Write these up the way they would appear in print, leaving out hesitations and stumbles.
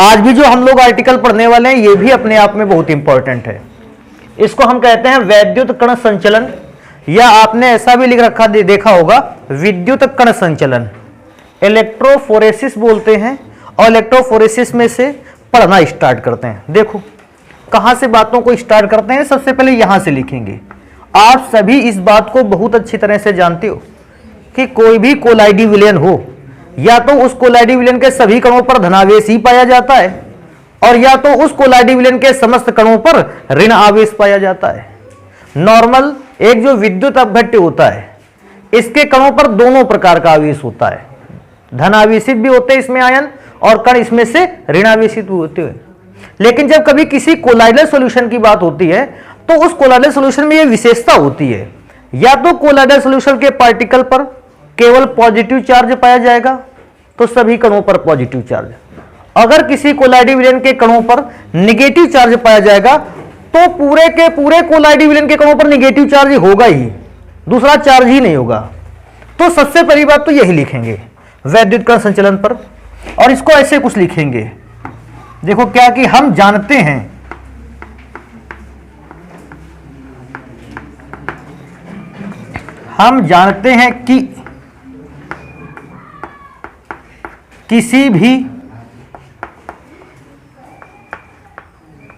आज भी जो हम लोग आर्टिकल पढ़ने वाले हैं ये भी अपने आप में बहुत इंपॉर्टेंट है। इसको हम कहते हैं वैद्युत कण संचलन, या आपने ऐसा भी लिख रखा देखा होगा विद्युत कण संचलन, इलेक्ट्रोफोरेसिस बोलते हैं। और इलेक्ट्रोफोरेसिस में से पढ़ना स्टार्ट करते हैं। देखो कहां से बातों को स्टार्ट करते हैं, सबसे पहले यहां से लिखेंगे। आप सभी इस बात को बहुत अच्छी तरह से जानते हो कि कोई भी कोलाइडी विलयन हो, या तो उस कोलाइडी विलयन के सभी कणों पर धनावेश ही पाया जाता है, और या तो उस कोलाइडी विलयन के समस्त कणों पर ऋण आवेश पाया जाता है। नॉर्मल एक जो विद्युत अपघट्य होता है, इसके कणों पर दोनों प्रकार का आवेश होता है, धनावेशित भी होते हैं इसमें आयन, और कण इसमें से ऋणावेशित भी होते हैं। लेकिन जब कभी किसी कोलाइडल सॉल्यूशन की बात होती है तो उस कोलाइडल सॉल्यूशन में यह विशेषता होती है, या तो कोलाइडल सॉल्यूशन के पार्टिकल पर केवल पॉजिटिव चार्ज पाया जाएगा, तो सभी कणों पर पॉजिटिव चार्ज। अगर किसी कोलाइडी विलयन के कणों पर नेगेटिव चार्ज पाया जाएगा तो पूरे के पूरे कोलाइडी विलयन के कणों पर नेगेटिव चार्ज होगा ही, दूसरा चार्ज ही नहीं होगा। तो सबसे पहली बात तो यही लिखेंगे वैद्युत कण संचलन पर, और इसको ऐसे कुछ लिखेंगे, देखो क्या कि हम जानते हैं कि किसी भी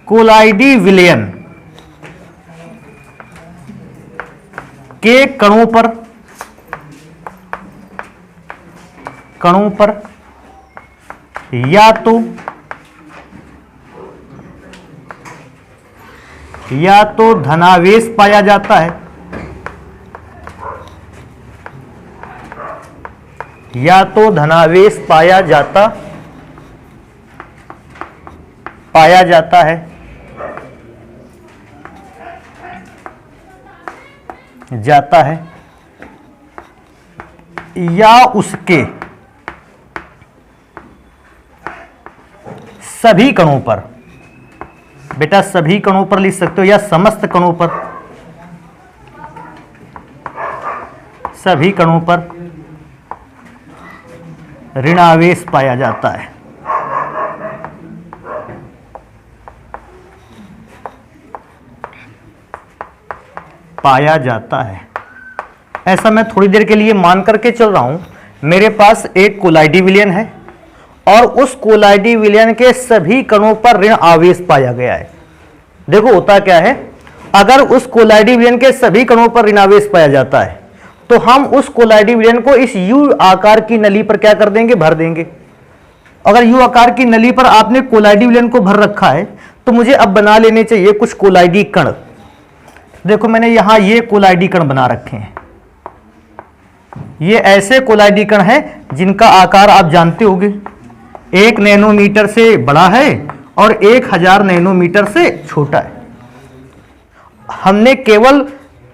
कोलाइडी विलयन के कणों पर या तो धनावेश पाया जाता है, या तो धनावेश पाया जाता है, या उसके सभी कणों पर, बेटा सभी कणों पर लिख सकते हो, या समस्त कणों पर, सभी कणों पर ऋणावेश पाया जाता है। ऐसा मैं थोड़ी देर के लिए मान करके चल रहा हूं, मेरे पास एक कोलाइडी विलयन है और उस कोलाइडी विलयन के सभी कणों पर ऋण आवेश पाया गया है। देखो होता क्या है, अगर उस कोलाइडी विलयन के सभी कणों पर ऋण आवेश पाया जाता है तो हम उस कोलाइडी विलयन को इस यू आकार की नली पर क्या कर देंगे, भर देंगे। अगर यू आकार की नली पर आपने कोलाइडी विलयन को भर रखा है तो मुझे अब बना लेने चाहिए कुछ कोलाइडी कण। देखो मैंने यहां ये कोलाइडी कण बना रखे हैं, ये ऐसे कोलाइडी कण हैं जिनका आकार आप जानते होंगे, 1 नैनोमीटर से बड़ा है और 1000 नैनोमीटर से छोटा है। हमने केवल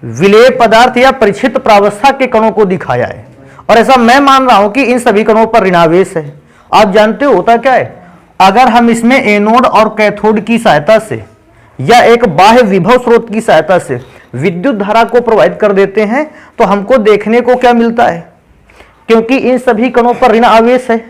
विलेय पदार्थ या परिचित प्रावस्था के कणों को दिखाया है, और ऐसा मैं मान रहा हूं कि इन सभी कणों पर ऋणावेश है। आप जानते हो होता क्या है, अगर हम इसमें एनोड और कैथोड की सहायता से या एक बाह्य विभव स्रोत की सहायता से विद्युत धारा को प्रवाहित कर देते हैं तो हमको देखने को क्या मिलता है, क्योंकि इन सभी कणों पर ऋण आवेश है,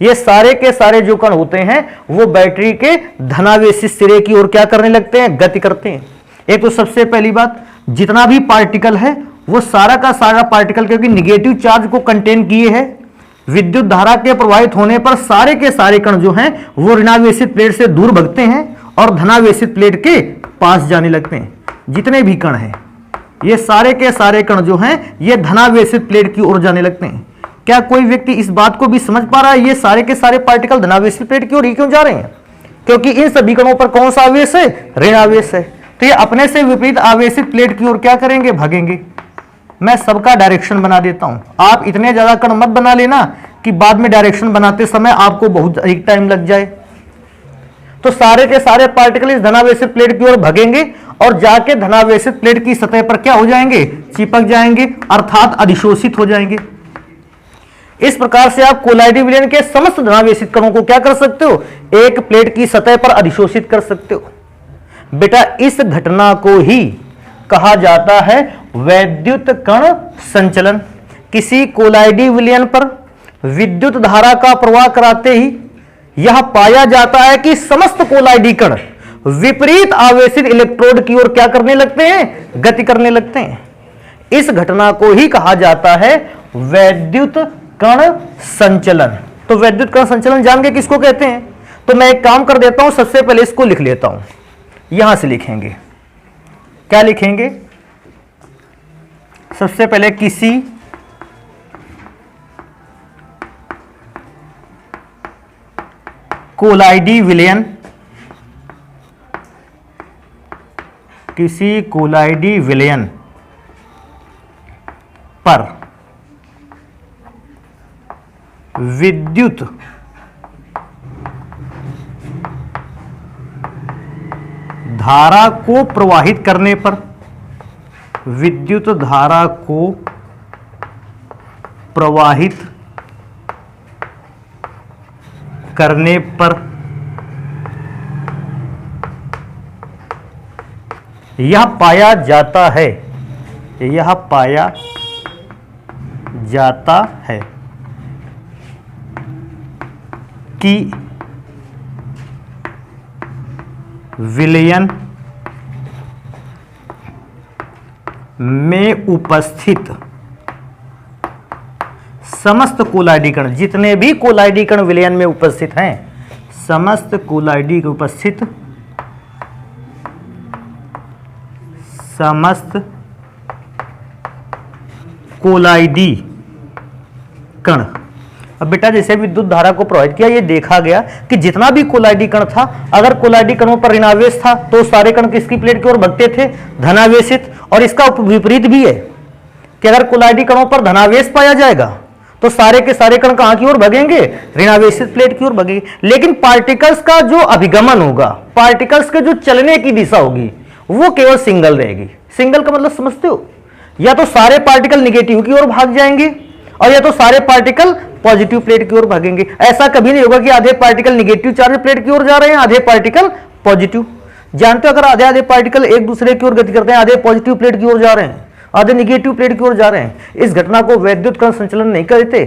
ये सारे के सारे जो कण होते हैं वो बैटरी के धनावेशित सिरे की ओर क्या करने लगते हैं, गति करते हैं। एक तो सबसे पहली बात, जितना भी पार्टिकल है वो सारा का सारा पार्टिकल क्योंकि निगेटिव चार्ज को कंटेन किए है, विद्युत धारा के प्रवाहित होने पर सारे के सारे कण जो हैं वो ऋणावेशित प्लेट से दूर भगते हैं और धनावेशित प्लेट के पास जाने लगते हैं। जितने भी कण हैं ये सारे के सारे कण जो हैं ये धनावेशित प्लेट की ओर जाने लगते हैं। क्या कोई व्यक्ति इस बात को भी समझ पा रहा है ये सारे के सारे पार्टिकल धनावेशित प्लेट की ओर ही क्यों जा रहे हैं? क्योंकि इन सभी कणों पर कौन सा आवेश है, ऋण आवेश है। तो ये अपने से विपरीत आवेशित प्लेट की ओर क्या करेंगे, भागेंगे। मैं सबका डायरेक्शन बना देता हूं, आप इतने ज्यादा कण मत बना लेना कि बाद में डायरेक्शन बनाते समय आपको बहुत अधिक टाइम लग जाए। तो सारे के सारे पार्टिकल इस धनावेशित प्लेट की ओर भागेंगे और जाके धनावेशित प्लेट की सतह पर क्या हो जाएंगे, चिपक जाएंगे, अर्थात अधिशोषित हो जाएंगे। इस प्रकार से आप कोलाइडी विलयन के समस्त धनावेशित कणों को क्या कर सकते हो, एक प्लेट की सतह पर अधिशोषित कर सकते हो। बेटा इस घटना को ही कहा जाता है वैद्युत कण संचलन। किसी कोलाइडी विलयन पर विद्युत धारा का प्रवाह कराते ही यह पाया जाता है कि समस्त कोलाइडी कण विपरीत आवेशित इलेक्ट्रोड की ओर क्या करने लगते हैं, गति करने लगते हैं। इस घटना को ही कहा जाता है वैद्युत कण संचलन। तो वैद्युत कण संचलन जान गए किसको कहते हैं? तो मैं एक काम कर देता हूं, सबसे पहले इसको लिख लेता हूं। यहां से लिखेंगे, क्या लिखेंगे? सबसे पहले किसी कोलाइडी विलयन, किसी कोलाइडी विलयन पर विद्युत धारा को प्रवाहित करने पर, विद्युत धारा को प्रवाहित करने पर यह पाया जाता है, यह पाया जाता है कि विलयन में उपस्थित समस्त कोलाइडी कण, जितने भी कोलाइडी कण विलयन में उपस्थित हैं, समस्त कोलाइडी के उपस्थित समस्त कोलाइडी कण। अब बेटा जैसे विद्युत धारा को प्रवाहित किया, ये देखा गया कि जितना भी कोलाइडी कण था, अगर कोलाइडी कणों पर ऋणावेश था तो सारे कण किसकी प्लेट की ओर भगते थे, धनावेशित। और इसका विपरीत भी है कि अगर कोलाइडी कणों पर धनावेश पाया जाएगा तो सारे के सारे कण कहां की ओर भगेंगे, ऋणावेशित प्लेट की ओर भगेंगे। लेकिन पार्टिकल्स का जो अभिगमन होगा, पार्टिकल्स के जो चलने की दिशा होगी, वो केवल सिंगल रहेगी। सिंगल का मतलब समझते हो? या तो सारे पार्टिकल निगेटिव की ओर भाग जाएंगे और या तो सारे पार्टिकल पॉजिटिव प्लेट की ओर भागेंगे। ऐसा कभी नहीं होगा कि आधे पार्टिकल निगेटिव चार्ज प्लेट की ओर जा रहे हैं, आधे पार्टिकल पॉजिटिव। जानते हो, अगर आधे आधे पार्टिकल एक दूसरे की ओर गति करते हैं, आधे पॉजिटिव प्लेट की ओर जा रहे हैं, आधे निगेटिव प्लेट की ओर जा रहे हैं, इस घटना को वैद्युत कण संचलन नहीं कहते,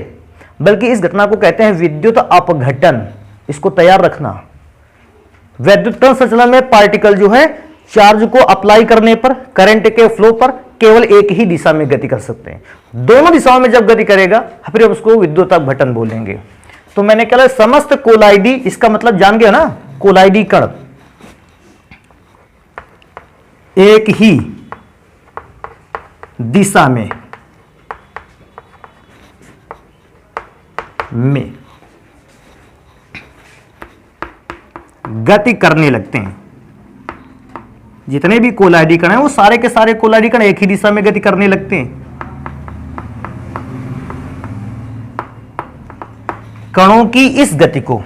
बल्कि इस घटना को कहते हैं विद्युत अपघटन। इसको तैयार रखना। वैद्युत कण संचलन में पार्टिकल जो है चार्ज को अप्लाई करने पर, करंट के फ्लो पर केवल एक ही दिशा में गति कर सकते हैं। दोनों दिशाओं में जब गति करेगा फिर उसको विद्युत अपघटन बोलेंगे। तो मैंने कहा समस्त कोलाइडी, इसका मतलब जान गया ना, कोलाइडी कण एक ही दिशा में गति करने लगते हैं। जितने भी कोलाइडी कण हैं वो सारे के सारे कोलाइडी कण एक ही दिशा में गति करने लगते हैं। कणों की इस गति को,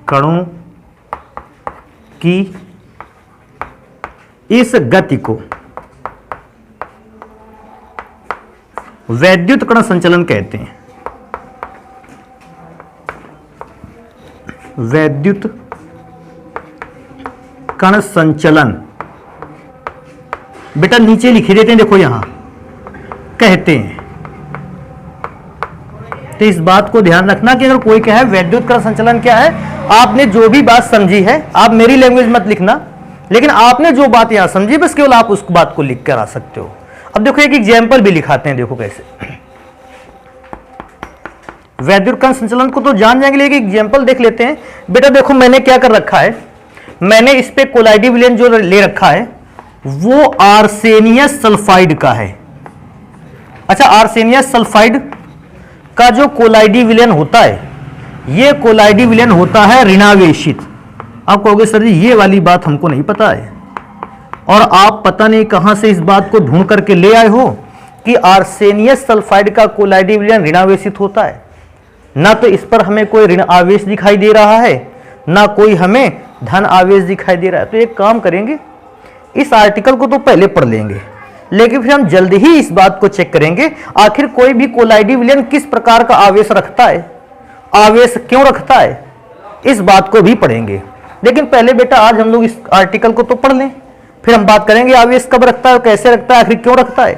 कणों की इस गति को वैद्युत कण संचलन कहते हैं। वैद्युत कण संचलन बेटा नीचे लिखे देते हैं, देखो यहां कहते हैं। तो इस बात को ध्यान रखना कि अगर कोई कहे वैद्युत कण संचलन क्या है, आपने जो भी बात समझी है, आप मेरी लैंग्वेज मत लिखना, लेकिन आपने जो बात यहां समझी बस केवल आप उस बात को लिख कर आ सकते हो। अब देखो एक एग्जाम्पल भी लिखाते हैं, देखो कैसे। वैद्युत कण संचलन को तो जान जाएंगे, लेकिन एग्जाम्पल देख लेते हैं। बेटा देखो मैंने क्या कर रखा है, मैंने इस पे कोलाइडी विलयन जो ले रखा है वो आर्सेनियस सल्फाइड का है। अच्छा, आर्सेनियस सल्फाइड का जो कोलाइडी विलयन होता है, ये कोलाइडी विलयन होता है ऋणावेशित। आप कहोगे सर जी ये वाली बात हमको नहीं पता है, और आप पता नहीं कहां से इस बात को ढूंढ करके ले आए हो कि आर्सेनियस सल्फाइड का कोलाइडी विलयन ऋणावेशित होता है। ना तो इस पर हमें कोई ऋण आवेश दिखाई दे रहा है, ना कोई हमें धन आवेश दिखाई दे रहा है। तो एक काम करेंगे, इस आर्टिकल को तो पहले पढ़ लेंगे, लेकिन फिर हम जल्दी ही इस बात को चेक करेंगे आखिर कोई भी कोलाइडी विलयन किस प्रकार का आवेश रखता है, आवेश क्यों रखता है, इस बात को भी पढ़ेंगे। लेकिन पहले बेटा आज हम लोग इस आर्टिकल को तो पढ़ लें, फिर हम बात करेंगे आवेश कब रखता है, कैसे रखता है, आखिर क्यों रखता है।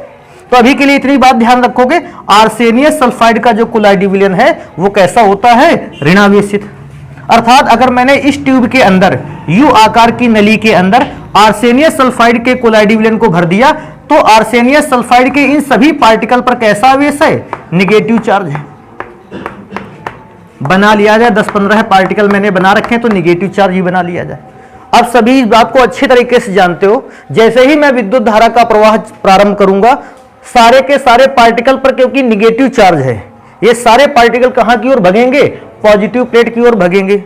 तो अभी के लिए इतनी बात ध्यान रखोगे, आर्सेनियस सल्फाइड का जो कोलाइडी विलयन है वो कैसा होता है, ऋणावेशित। अर्थात अगर मैंने इस ट्यूब के अंदर यू आकार की नली के अंदर आर्सेनियस सल्फाइड के कोलाइडी विलयन को भर दिया तो आर्सेनियस सल्फाइड के इन सभी पार्टिकल पर कैसा आवेश है, निगेटिव चार्ज है। बना लिया जाए 10-15 पार्टिकल मैंने बना रखे हैं तो निगेटिव चार्ज ही बना लिया जाए। अब सभी इस बात को अच्छी तरीके से जानते हो, जैसे ही मैं विद्युत धारा का प्रवाह प्रारंभ करूंगा सारे के सारे पार्टिकल पर क्योंकि निगेटिव चार्ज है, ये सारे पार्टिकल कहां की ओर भगेंगे, पॉजिटिव प्लेट की ओर भगेंगे।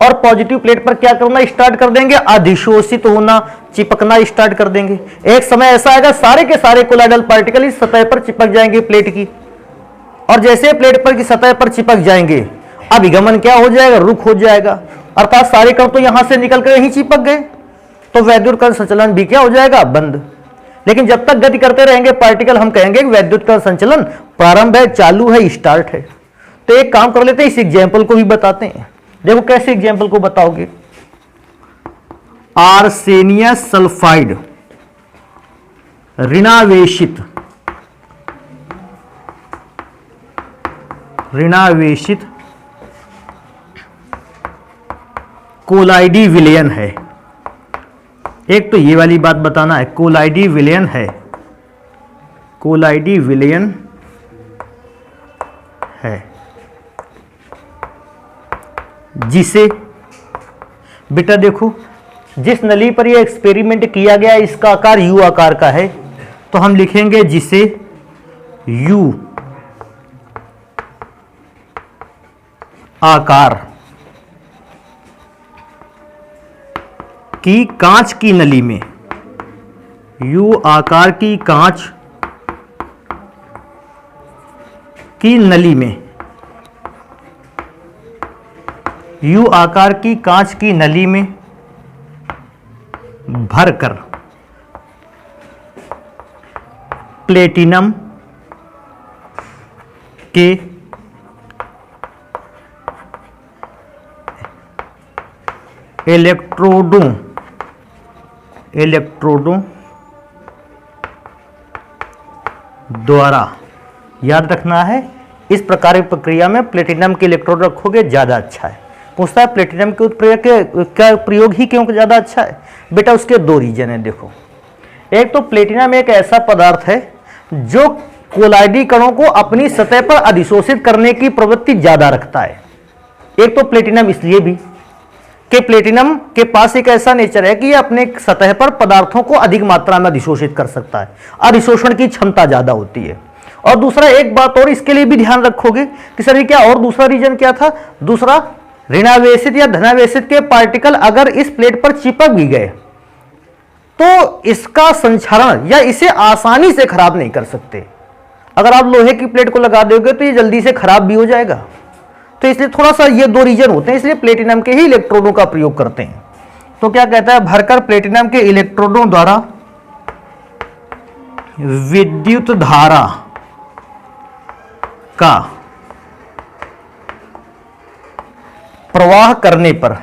और पॉजिटिव प्लेट पर क्या करना स्टार्ट कर देंगे, अधिशोषित होना, चिपकना स्टार्ट कर देंगे। एक समय ऐसा आएगा सारे के सारे कोलाइडल पार्टिकल इस सतह पर चिपक जाएंगे प्लेट की, और जैसे प्लेट पर की सतह पर चिपक जाएंगे अभिगमन क्या हो जाएगा, रुक हो जाएगा। अर्थात सारे कण तो यहां से निकल कर यहीं चिपक गए, तो वैद्युत कण संचलन भी क्या हो जाएगा, बंद। लेकिन जब तक गति करते रहेंगे पार्टिकल हम कहेंगे कि वैद्युत कण संचलन प्रारंभ है, चालू है, स्टार्ट है। तो एक काम कर लेते हैं, इस एग्जाम्पल को भी बताते हैं। देखो कैसे एग्जाम्पल को बताओगे, आर्सेनियस सल्फाइड ऋणावेशित कोलाइडी विलयन है। एक तो ये वाली बात बताना है, कोलाइडी विलयन है, कोलाइडी विलयन है जिसे बेटा देखो जिस नली पर यह एक्सपेरिमेंट किया गया इसका आकार यू आकार का है, तो हम लिखेंगे जिसे यू आकार की कांच की नली में, यू आकार की कांच की नली में, यू आकार की कांच की नली में भरकर प्लेटिनम के इलेक्ट्रोडों द्वारा, याद रखना है इस प्रकार की प्रक्रिया में प्लेटिनम के इलेक्ट्रोड रखोगे ज्यादा अच्छा है। पूछता है प्लेटिनम के प्रयोग ही क्यों ज्यादा अच्छा है, बेटा उसके दो रीजन है। देखो एक तो प्लेटिनम एक ऐसा पदार्थ है जो कोलाइडी कणों को अपनी सतह पर अधिशोषित करने की प्रवृत्ति ज्यादा रखता है। एक तो प्लेटिनम इसलिए भी कि प्लेटिनम के पास एक ऐसा नेचर है कि यह अपने सतह पर पदार्थों को अधिक मात्रा में अधिशोषित कर सकता है, अधिशोषण की क्षमता ज्यादा होती है। और दूसरा एक बात और इसके लिए भी ध्यान रखोगे कि सर क्या और दूसरा रीजन क्या था, दूसरा ऋणावेशित या धनावेशित के पार्टिकल अगर इस प्लेट पर चिपक भी गए तो इसका संक्षारण या इसे आसानी से खराब नहीं कर सकते। अगर आप लोहे की प्लेट को लगा दोगे तो ये जल्दी से खराब भी हो जाएगा। तो इसलिए थोड़ा सा ये दो रीजन होते हैं, इसलिए प्लेटिनम के ही इलेक्ट्रोडों का प्रयोग करते हैं। तो क्या कहता है, भरकर प्लेटिनम के इलेक्ट्रोडों द्वारा विद्युत धारा का प्रवाह करने पर,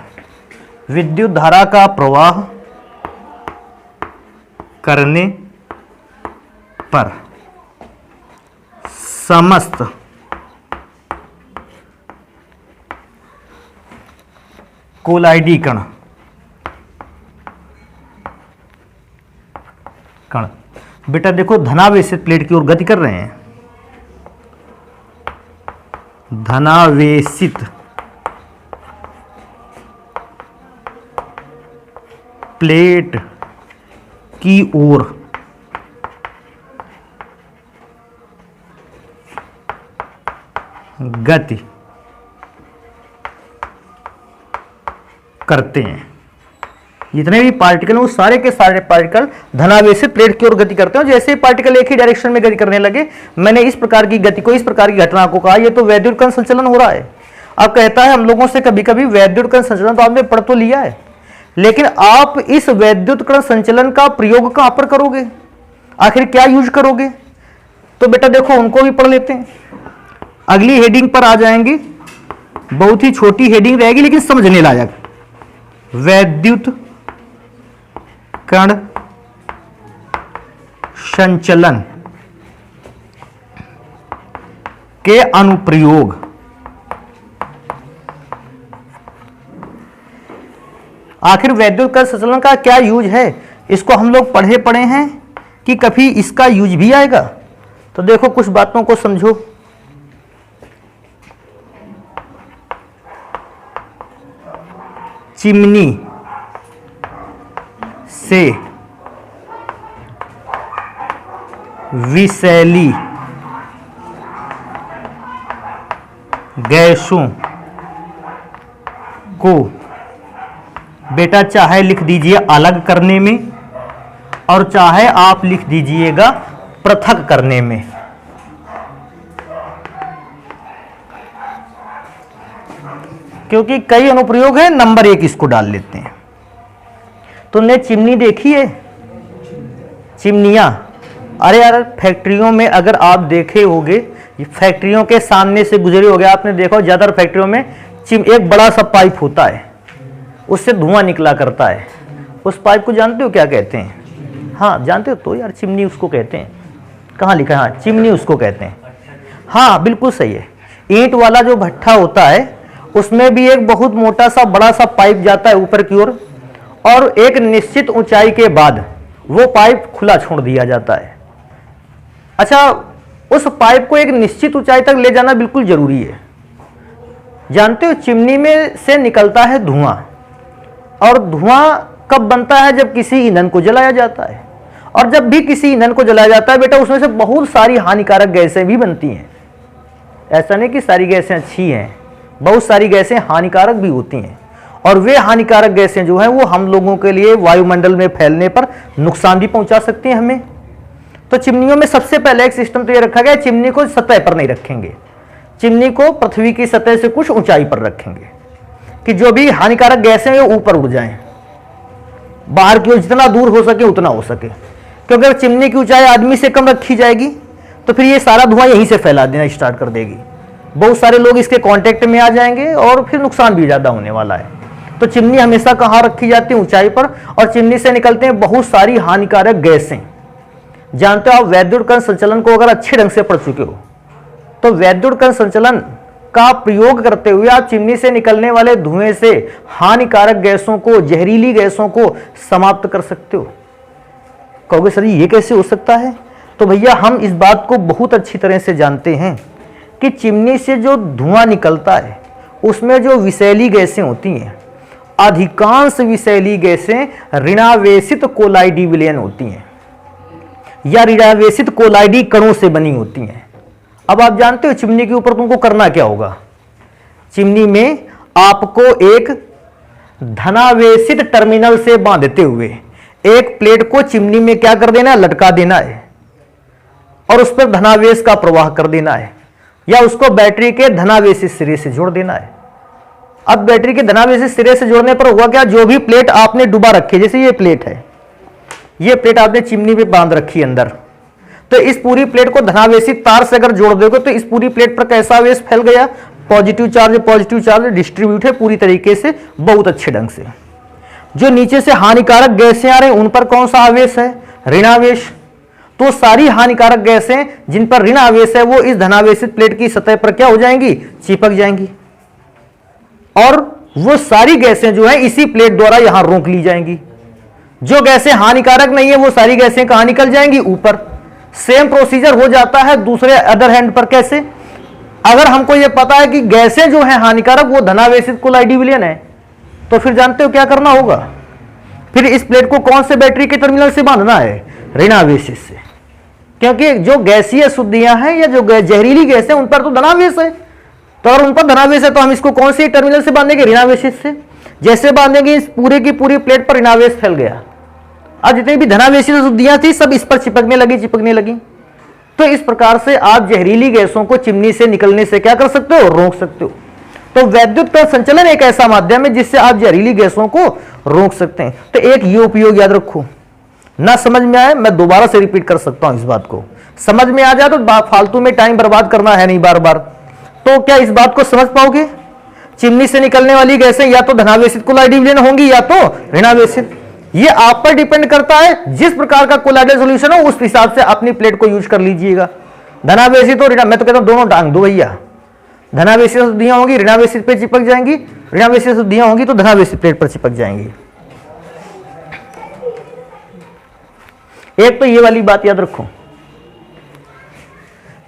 विद्युत धारा का प्रवाह करने पर समस्त कोलाइडी कण बेटा देखो धनावेशित प्लेट की ओर गति कर रहे हैं, धनावेशित प्लेट की ओर गति करते हैं। जितने भी पार्टिकल वो सारे के सारे पार्टिकल धनावेशित प्लेट की ओर गति करते हैं। जैसे ही पार्टिकल एक ही डायरेक्शन में गति करने लगे, मैंने इस प्रकार की गति को, इस प्रकार की घटना को कहा, ये तो वैद्युत कण संचलन हो रहा है। अब कहता है हम लोगों से कभी कभी वैद्युत कण संचलन तो आपने पढ़ तो लिया है, लेकिन आप इस वैद्युत कण संचलन का प्रयोग कहां पर करोगे, आखिर क्या यूज करोगे? तो बेटा देखो उनको भी पढ़ लेते हैं। अगली हेडिंग पर आ जाएंगे, बहुत ही छोटी हेडिंग रहेगी लेकिन समझने लायक। वैद्युत कण संचलन के अनुप्रयोग आखिर वैद्युत संचलन का क्या यूज है, इसको हम लोग पढ़े हैं कि कभी इसका यूज भी आएगा। तो देखो कुछ बातों को समझो। चिमनी से विषैली गैसों को बेटा चाहे लिख दीजिए अलग करने में और चाहे आप लिख दीजिएगा पृथक करने में। क्योंकि कई अनुप्रयोग है, नंबर 1 इसको डाल लेते हैं। तुमने चिमनी देखी है? चिमनियां, अरे यार फैक्ट्रियों में अगर आप देखे होंगे, फैक्ट्रियों के सामने से गुजरे होगे, आपने देखा ज्यादातर फैक्ट्रियों में एक बड़ा सा पाइप होता है, उससे धुआं निकला करता है। उस पाइप को जानते हो क्या कहते हैं? हाँ जानते हो तो यार, चिमनी उसको कहते हैं। कहाँ लिखा है? हाँ चिमनी उसको कहते हैं। हाँ बिल्कुल सही है। ईंट वाला जो भट्ठा होता है उसमें भी एक बहुत मोटा सा बड़ा सा पाइप जाता है ऊपर की ओर, और एक निश्चित ऊंचाई के बाद वो पाइप खुला छोड़ दिया जाता है। अच्छा, उस पाइप को एक निश्चित ऊंचाई तक ले जाना बिल्कुल जरूरी है। जानते हो चिमनी में से निकलता है धुआं, और धुआं कब बनता है? जब किसी ईंधन को जलाया जाता है। और जब भी किसी ईंधन को जलाया जाता है बेटा, उसमें से बहुत सारी हानिकारक गैसें भी बनती हैं। ऐसा नहीं कि सारी गैसें अच्छी हैं, बहुत सारी गैसें हानिकारक भी होती हैं। और वे हानिकारक गैसें जो हैं वो हम लोगों के लिए वायुमंडल में फैलने पर नुकसान भी पहुंचा सकती हैं हमें। तो चिमनियों में सबसे पहले एक सिस्टम तो ये रखा गया, चिमनी को सतह पर नहीं रखेंगे, चिमनी को पृथ्वी की सतह से कुछ ऊंचाई पर रखेंगे कि जो भी हानिकारक गैसें हैं वो ऊपर उड़ जाएं, बाहर की ओर जितना दूर हो सके उतना हो सके। क्योंकि अगर चिमनी की ऊंचाई आदमी से कम रखी जाएगी तो फिर ये सारा धुआं यहीं से फैला देना स्टार्ट कर देगी, बहुत सारे लोग इसके कांटेक्ट में आ जाएंगे और फिर नुकसान भी ज़्यादा होने वाला है। तो चिमनी हमेशा कहाँ रखी जाती है? ऊंचाई पर। और चिमनी से निकलते हैं बहुत सारी हानिकारक गैसें। जानते हो आप वैद्युत कण संचलन को अगर अच्छे ढंग से पढ़ चुके हो तो वैद्युत कण संचलन का प्रयोग करते हुए आप चिमनी से निकलने वाले धुएं से हानिकारक गैसों को, जहरीली गैसों को समाप्त कर सकते हो। कहोगे सर ये कैसे हो सकता है? तो भैया हम इस बात को बहुत अच्छी तरह से जानते हैं कि चिमनी से जो धुआं निकलता है उसमें जो विषैली गैसें होती हैं, अधिकांश विषैली गैसें ऋणावेशित कोलाइडी विलयन होती हैं या ऋणावेशित कोलाइडी कणों से बनी होती हैं। अब आप जानते हो चिमनी के ऊपर तुमको करना क्या होगा? चिमनी में आपको एक धनावेशित टर्मिनल से बांधते हुए एक प्लेट को चिमनी में क्या कर देना है? लटका देना है और उस पर धनावेश का प्रवाह कर देना है, या उसको बैटरी के धनावेशित सिरे से जोड़ देना है। अब बैटरी के धनावेशित सिरे से जोड़ने पर हुआ क्या? जो भी प्लेट आपने डुबा रखी है, जैसे ये प्लेट है, ये प्लेट आपने चिमनी पे बांध रखी है अंदर, तो इस पूरी प्लेट को धनावेशित तार से अगर जोड़ दोगे तो इस पूरी प्लेट पर कैसा आवेश फैल गया? पॉजिटिव चार्ज डिस्ट्रीब्यूट है पूरी तरीके से, बहुत अच्छे ढंग से। जो नीचे से हानिकारक गैसें आ रही हैं उन पर कौन सा आवेश है? ऋणावेश। तो सारी हानिकारक गैसें जिन पर ऋण आवेश है वो इस धनावेशित प्लेट की सतह पर क्या हो जाएंगी? चिपक जाएंगी, और वो सारी गैसें जो है इसी प्लेट द्वारा यहां रोक ली जाएंगी। जो गैसें हानिकारक नहीं है वो सारी गैसें कहां निकल जाएंगी? ऊपर। सेम प्रोसीजर हो जाता है दूसरे अदर हैंड पर। कैसे? अगर हमको ये पता है कि गैसें जो है हानिकारक वो धनावेशित कोलाइडी विलयन है, तो फिर जानते हो क्या करना होगा? फिर इस प्लेट को कौन से बैटरी के टर्मिनल से बांधना है? ऋणावेशित से। क्योंकि जो गैसीय शुद्धियां हैं या जो जहरीली गैस है उन पर तो धनावेश है, तो अगर उन पर धनावेश है तो हम इसको कौन से टर्मिनल से बांधेंगे? ऋणावेशित से। जैसे बांधेंगे इस पूरे की पूरी प्लेट पर ऋणावेश फैल गया, अब जितनी भी धनावेशित शुद्धियां थी सब इस पर चिपकने लगी। तो इस प्रकार से आप जहरीली गैसों को चिमनी से निकलने से क्या कर सकते हो? रोक सकते हो। तो वैद्युत कण संचलन एक ऐसा माध्यम है जिससे आप जहरीली गैसों को रोक सकते हैं। तो एक ये उपयोग याद रखो, ना समझ में आए मैं दोबारा से रिपीट कर सकता हूं, इस बात को समझ में आ जाए तो फालतू में टाइम बर्बाद करना है नहीं बार बार। तो क्या इस बात को समझ पाओगे? चिमनी से निकलने वाली गैसें या तो धनावेशित कोलाइडी विलयन होंगी या तो ऋणावेशित। ये आप पर डिपेंड करता है, जिस प्रकार का कोलाइडल सॉल्यूशन हो उस हिसाब से अपनी प्लेट को यूज कर लीजिएगा। धनावेशी तो मैं तो कहता हूं दोनों टांग दो भैया, धनावेशी शुद्धियां होंगी ऋणावेशी पे चिपक जाएंगी, ऋणावेशी शुद्धियां होंगी तो धनावेशी प्लेट पर चिपक जाएंगी। एक तो ये वाली बात याद रखो।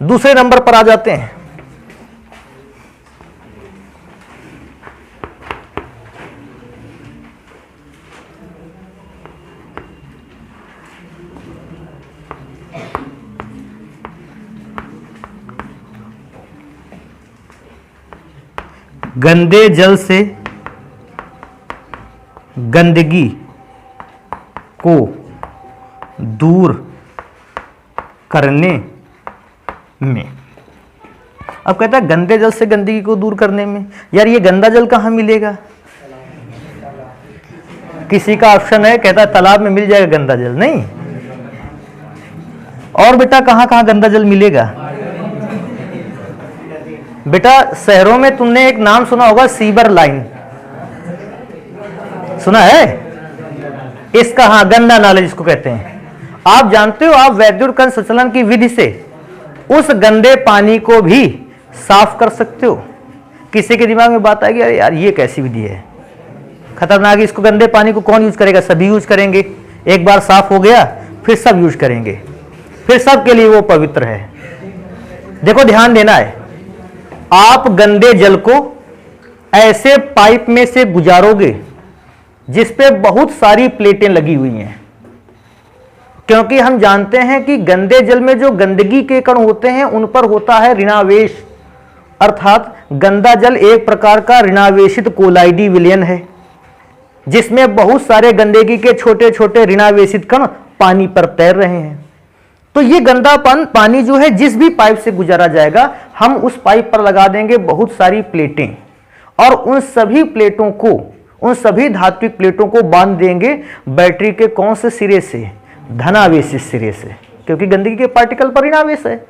दूसरे नंबर पर आ जाते हैं। गंदे जल से गंदगी को दूर करने में। अब कहता है गंदे जल से गंदगी को दूर करने में, यार ये गंदा जल कहां मिलेगा? किसी का ऑप्शन है कहता है तालाब में मिल जाएगा गंदा जल, नहीं। और बेटा कहां कहां गंदा जल मिलेगा? बेटा शहरों में तुमने एक नाम सुना होगा, सीवर लाइन, सुना है? इसका हाँ गंदा नाला जिसको कहते हैं। आप जानते हो आप वैद्युत कण संचलन की विधि से उस गंदे पानी को भी साफ कर सकते हो। किसी के दिमाग में बात आएगी अरे यार ये कैसी विधि है, खतरनाक है, इसको गंदे पानी को कौन यूज करेगा? सभी यूज करेंगे। एक बार साफ हो गया फिर सब यूज करेंगे, फिर सबके लिए वो पवित्र है। देखो ध्यान देना है, आप गंदे जल को ऐसे पाइप में से गुजारोगे जिस पे बहुत सारी प्लेटें लगी हुई हैं, क्योंकि हम जानते हैं कि गंदे जल में जो गंदगी के कण होते हैं उन पर होता है ऋणावेश, अर्थात गंदा जल एक प्रकार का ऋणावेशित कोलाइडी विलयन है जिसमें बहुत सारे गंदगी के छोटे छोटे ऋणावेशित कण पानी पर तैर रहे हैं। तो ये गंदा पानी जो है जिस भी पाइप से गुजारा जाएगा हम उस पाइप पर लगा देंगे बहुत सारी प्लेटें, और उन सभी प्लेटों को, उन सभी धात्विक प्लेटों को बांध देंगे बैटरी के कौन से सिरे से? धनावेशित सिरे से, क्योंकि गंदगी के पार्टिकल पर ऋणावेश है।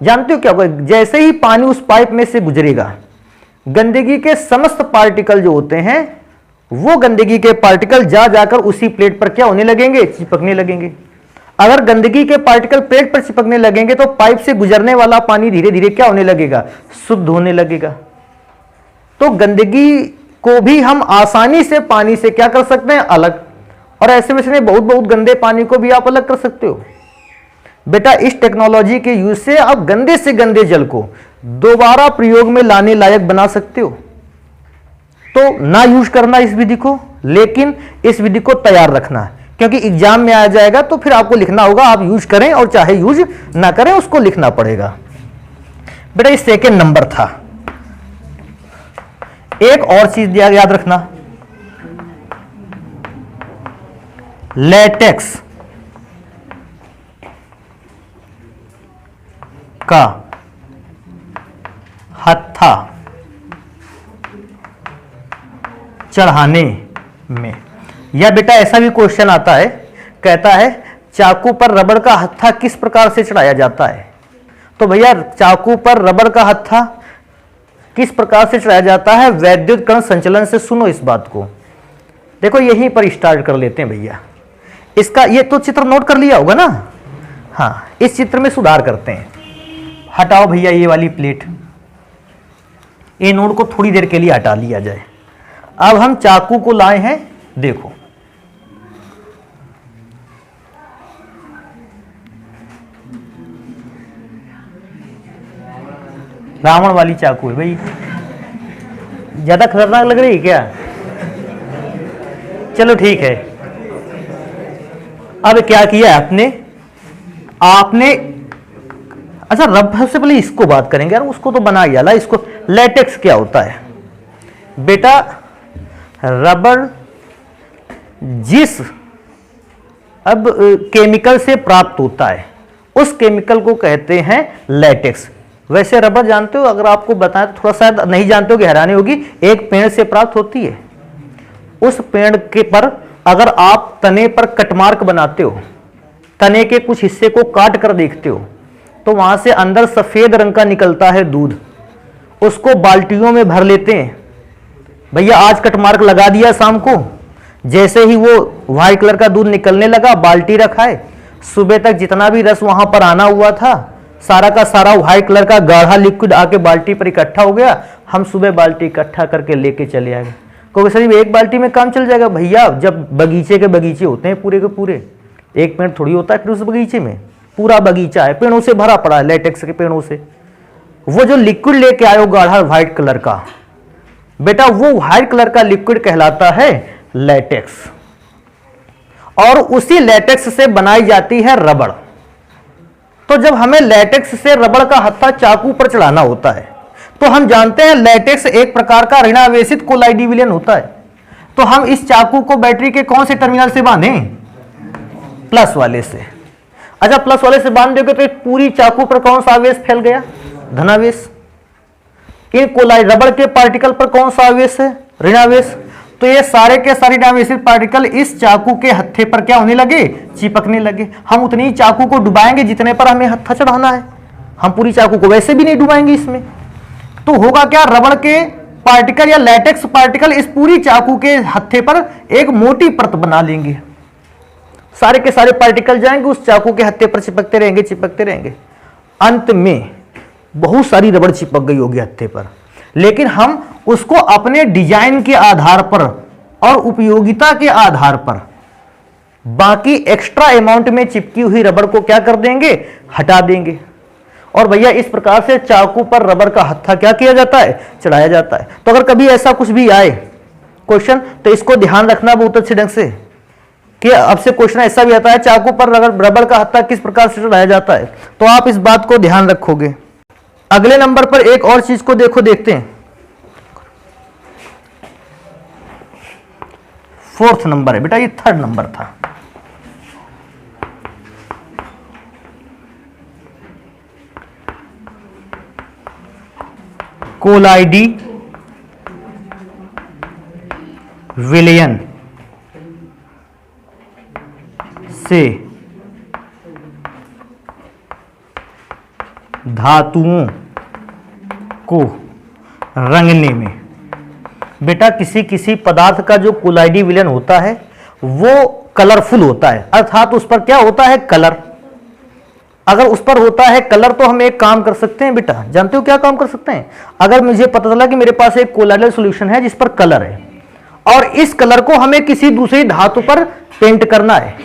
जानते हो क्या होगा? जैसे ही पानी उस पाइप में से गुजरेगा गंदगी के समस्त पार्टिकल जो होते हैं वो गंदगी के पार्टिकल जा जाकर उसी प्लेट पर क्या होने लगेंगे? चिपकने लगेंगे। अगर गंदगी के पार्टिकल प्लेट पर चिपकने लगेंगे तो पाइप से गुजरने वाला पानी धीरे धीरे क्या होने लगेगा? शुद्ध होने लगेगा। तो गंदगी को भी हम आसानी से पानी से क्या कर सकते हैं? अलग। और ऐसे वैसे बहुत बहुत गंदे पानी को भी आप अलग कर सकते हो। बेटा इस टेक्नोलॉजी के यूज से आप गंदे से गंदे जल को दोबारा प्रयोग में लाने लायक बना सकते हो। तो ना यूज करना इस विधि को, लेकिन इस विधि को तैयार रखना, क्योंकि एग्जाम में आ जाएगा तो फिर आपको लिखना होगा, आप यूज करें और चाहे यूज ना करें उसको लिखना पड़ेगा। बेटा ये सेकेंड नंबर था। एक और चीज दिया याद रखना, लेटेक्स का हत्था चढ़ाने में। या बेटा ऐसा भी क्वेश्चन आता है, कहता है चाकू पर रबड़ का हत्था किस प्रकार से चढ़ाया जाता है? तो भैया चाकू पर रबड़ का हत्था किस प्रकार से चढ़ाया जाता है वैद्युत कण संचलन से? सुनो इस बात को, देखो यहीं पर स्टार्ट कर लेते हैं भैया। इसका ये तो चित्र नोट कर लिया होगा ना? हाँ, इस चित्र में सुधार करते हैं। हटाओ भैया ये वाली प्लेट, ये नोट को थोड़ी देर के लिए हटा लिया जाए। अब हम चाकू को लाए हैं, देखो रावण वाली चाकू है भाई, ज्यादा खतरनाक लग रही है क्या? चलो ठीक है। अब क्या किया आपने अच्छा रबर से पहले इसको बात करेंगे यार, उसको तो बना गया ला। इसको लेटेक्स क्या होता है? बेटा रबर जिस अब केमिकल से प्राप्त होता है उस केमिकल को कहते हैं लेटेक्स। वैसे रबर जानते हो, अगर आपको बताएं तो थोड़ा शायद नहीं जानते हो कि हैरानी होगी, एक पेड़ से प्राप्त होती है। उस पेड़ के पर अगर आप तने पर कटमार्क बनाते हो, तने के कुछ हिस्से को काट कर देखते हो तो वहां से अंदर सफेद रंग का निकलता है दूध। उसको बाल्टियों में भर लेते हैं। भैया आज कटमार्क लगा दिया शाम को, जैसे ही वो व्हाइट कलर का दूध निकलने लगा बाल्टी रखा है, सुबह तक जितना भी रस वहां पर आना हुआ था सारा का सारा व्हाइट कलर का गाढ़ा लिक्विड आके बाल्टी पर इकट्ठा हो गया। हम सुबह बाल्टी इकट्ठा करके लेके चले आए। क्योंकि सर एक बाल्टी में काम चल जाएगा भैया, जब बगीचे के बगीचे होते हैं पूरे के पूरे, एक पेड़ थोड़ी होता है फिर उस बगीचे में, पूरा बगीचा है, पेड़ों से भरा पड़ा है, लेटेक्स के पेड़ों से। वो जो लिक्विड लेके आए हो गाढ़ा व्हाइट कलर का, बेटा वो व्हाइट कलर का लिक्विड कहलाता है लेटेक्स, और उसी लेटेक्स से बनाई जाती है रबड़। तो जब हमें लेटेक्स से रबड़ का हत्था चाकू पर चढ़ाना होता है, तो हम जानते हैं लेटेक्स एक प्रकार का ऋणावेशित कोलाइडी विलयन होता है। तो हम इस चाकू को बैटरी के कौन से टर्मिनल से बांधें? प्लस वाले से। अच्छा, प्लस वाले से बांध दोगे तो एक पूरी चाकू पर कौन सा आवेश फैल गया? धनावेश। इन कोलाइड रबड़ के पार्टिकल पर कौन सा आवेश है? ऋणावेश। तो ये सारे के सारे ऋणावेशित पार्टिकल इस चाकू के हत्थे पर क्या होने लगे? चिपकने लगे। हम उतनी ही चाकू को डुबाएंगे जितने पर हमें हत्था चढ़ाना है, हम पूरी चाकू को वैसे भी नहीं डुबाएंगे इसमें। तो होगा क्या, रबड़ के पार्टिकल या लेटेक्स पार्टिकल इस पूरी चाकू के हत्थे पर एक मोटी परत बना लेंगे। सारे के सारे पार्टिकल जाएंगे उस चाकू के हत्थे पर, चिपकते रहेंगे चिपकते रहेंगे। अंत में बहुत सारी रबड़ चिपक गई होगी हत्थे पर, लेकिन हम उसको अपने डिजाइन के आधार पर और उपयोगिता के आधार पर बाकी एक्स्ट्रा अमाउंट में चिपकी हुई रबड़ को क्या कर देंगे? हटा देंगे। और भैया इस प्रकार से चाकू पर रबड़ का हत्था क्या किया जाता है? चढ़ाया जाता है। तो अगर कभी ऐसा कुछ भी आए क्वेश्चन, तो इसको ध्यान रखना बहुत अच्छे ढंग से कि अब से क्वेश्चन ऐसा भी आता है चाकू पर रबड़ का हत्था किस प्रकार से चढ़ाया जाता है, तो आप इस बात को ध्यान रखोगे। अगले नंबर पर एक और चीज को देखते हैं। 4th नंबर है बेटा, ये 3rd नंबर था। कोलाइडी विलयन से धातुओं को रंगने में, बेटा किसी किसी पदार्थ का जो कोलाइडी विलयन होता है वो कलरफुल होता है, अर्थात उस पर क्या होता है? कलर। अगर उस पर होता है कलर तो हम एक काम कर सकते हैं बेटा, जानते हो क्या काम कर सकते हैं? अगर मुझे पता चला कि मेरे पास एक कोलाइडल सॉल्यूशन है जिस पर कलर है और इस कलर को हमें किसी दूसरी धातु पर पेंट करना है,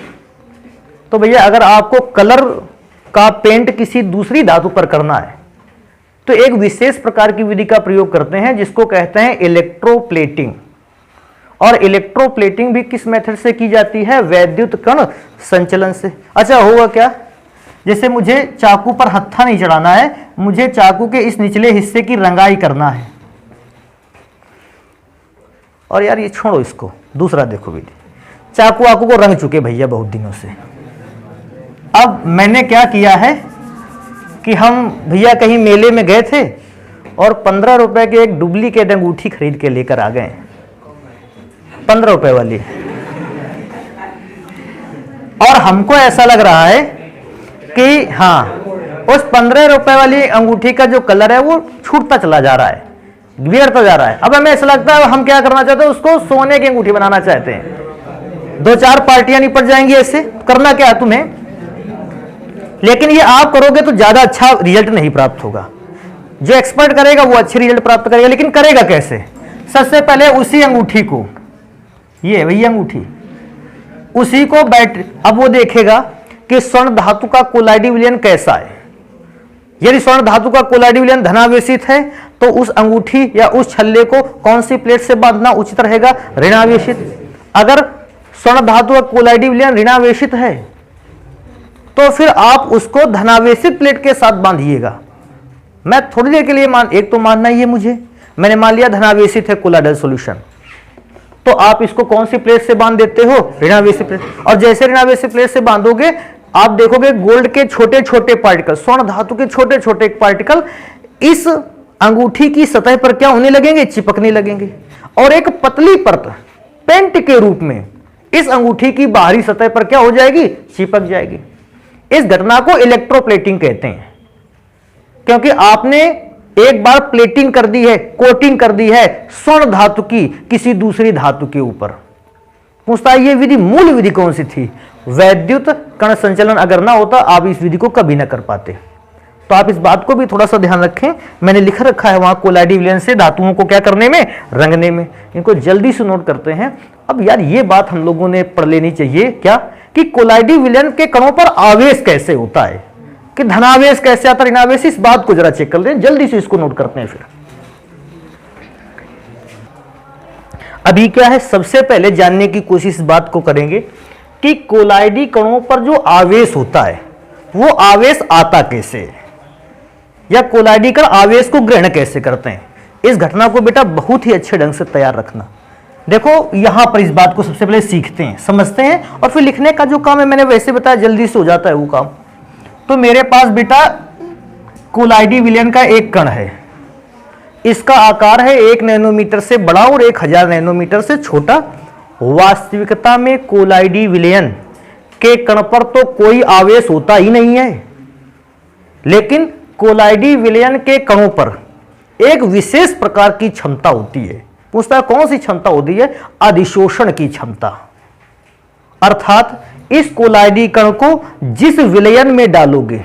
तो भैया अगर आपको कलर का पेंट किसी दूसरी धातु पर करना है तो एक विशेष प्रकार की विधि का प्रयोग करते हैं जिसको कहते हैं इलेक्ट्रोप्लेटिंग। और इलेक्ट्रोप्लेटिंग भी किस मेथड से की जाती है? वैद्युत कण संचलन से। अच्छा, होगा क्या, जैसे मुझे चाकू पर हत्था नहीं चढ़ाना है, मुझे चाकू के इस निचले हिस्से की रंगाई करना है। और यार ये छोड़ो इसको, दूसरा देखो विधि। चाकू आकू को रंग चुके भैया बहुत दिनों से। अब मैंने क्या किया है कि हम भैया कहीं मेले में गए थे और 15 रुपए के एक डुप्लीकेट अंगूठी खरीद के लेकर आ गए, 15 रुपए वाली। और हमको ऐसा लग रहा है कि हाँ, उस 15 रुपए वाली अंगूठी का जो कलर है वो छूटता चला जा रहा है, बिगड़ता जा रहा है। अब हमें ऐसा लगता है हम क्या करना चाहते हैं, उसको सोने की अंगूठी बनाना चाहते हैं। 2-4 पार्टियां निपट जाएंगी ऐसे। करना क्या है तुम्हें, लेकिन ये आप करोगे तो ज्यादा अच्छा रिजल्ट नहीं प्राप्त होगा। जो एक्सपर्ट करेगा वो अच्छे रिजल्ट प्राप्त करेगा, लेकिन करेगा कैसे? सबसे पहले उसी अंगूठी को, ये वही अंगूठी, उसी को बैटरी, अब वो देखेगा कि स्वर्ण धातु का कोलाइडी विलयन कैसा है। यदि स्वर्ण धातु का कोलाइडी विलयन धनावेशित है तो उस अंगूठी या उस छल्ले को कौन सी प्लेट से बांधना उचित रहेगा? ऋणावेशित। अगर स्वर्ण धातु का कोलाइडी विलयन ऋणावेशित है तो फिर आप उसको धनावेशित प्लेट के साथ बांधिएगा। मैं थोड़ी देर के लिए एक तो मानना ही है मुझे, मैंने मान लिया धनावेशित है कोलाइडल सॉल्यूशन, तो आप इसको कौन सी प्लेट से बांध देते हो? ऋणावेशित प्लेट। और जैसे ऋणावेशित प्लेट से बांधोगे आप देखोगे गोल्ड के छोटे छोटे पार्टिकल, स्वर्ण धातु के छोटे छोटे पार्टिकल इस अंगूठी की सतह पर क्या होने लगेंगे? चिपकने लगेंगे। और एक पतली परत पेंट के रूप में इस अंगूठी की बाहरी सतह पर क्या हो जाएगी? चिपक जाएगी। इस घटना को इलेक्ट्रोप्लेटिंग कहते हैं, क्योंकि आपने एक बार प्लेटिंग कर दी है, कोटिंग कर दी है स्वर्ण धातु की किसी दूसरी धातु के ऊपर। पूछता है ये विधि, मूल विधि कौन सी थी? वैद्युत कण संचलन अगर ना होता आप इस विधि को कभी ना कर पाते। तो आप इस बात को भी थोड़ा सा ध्यान रखें, मैंने लिख रखा है वहां कोलाइडी विलयन से धातुओं को क्या करने में, रंगने में। इनको जल्दी से नोट करते हैं। अब यार ये बात हम लोगों ने पढ़ लेनी चाहिए क्या, कि कोलाइडी विलयन के कणों पर आवेश कैसे होता है, कि धनावेश कैसे आता है, ऋणावेश, इस बात को जरा चेक कर लें, जल्दी से इसको नोट करते हैं। फिर अभी क्या है, सबसे पहले जानने की कोशिश इस बात को करेंगे कि कोलाइडी कणों पर जो आवेश होता है वो आवेश आता कैसे है, या कोलाइडी कण आवेश को ग्रहण कैसे करते हैं। इस घटना को बेटा बहुत ही अच्छे ढंग से तैयार रखना। देखो यहां पर इस बात को सबसे पहले सीखते हैं, समझते हैं, और फिर लिखने का जो काम है मैंने वैसे बताया, जल्दी से हो जाता है वो काम। तो मेरे पास बेटा कोलाइडी विलयन का एक कण है, इसका आकार है 1 नैनोमीटर से बड़ा और 1000 नैनोमीटर से छोटा। वास्तविकता में कोलाइडी विलयन के कण पर तो कोई आवेश होता ही नहीं है, लेकिन कोलाइडी विलयन के कणों पर एक विशेष प्रकार की क्षमता होती है। पूछता है कौन सी क्षमता होती है, अधिशोषण की क्षमता। अर्थात इस कोलाइडी कण को जिस विलयन में डालोगे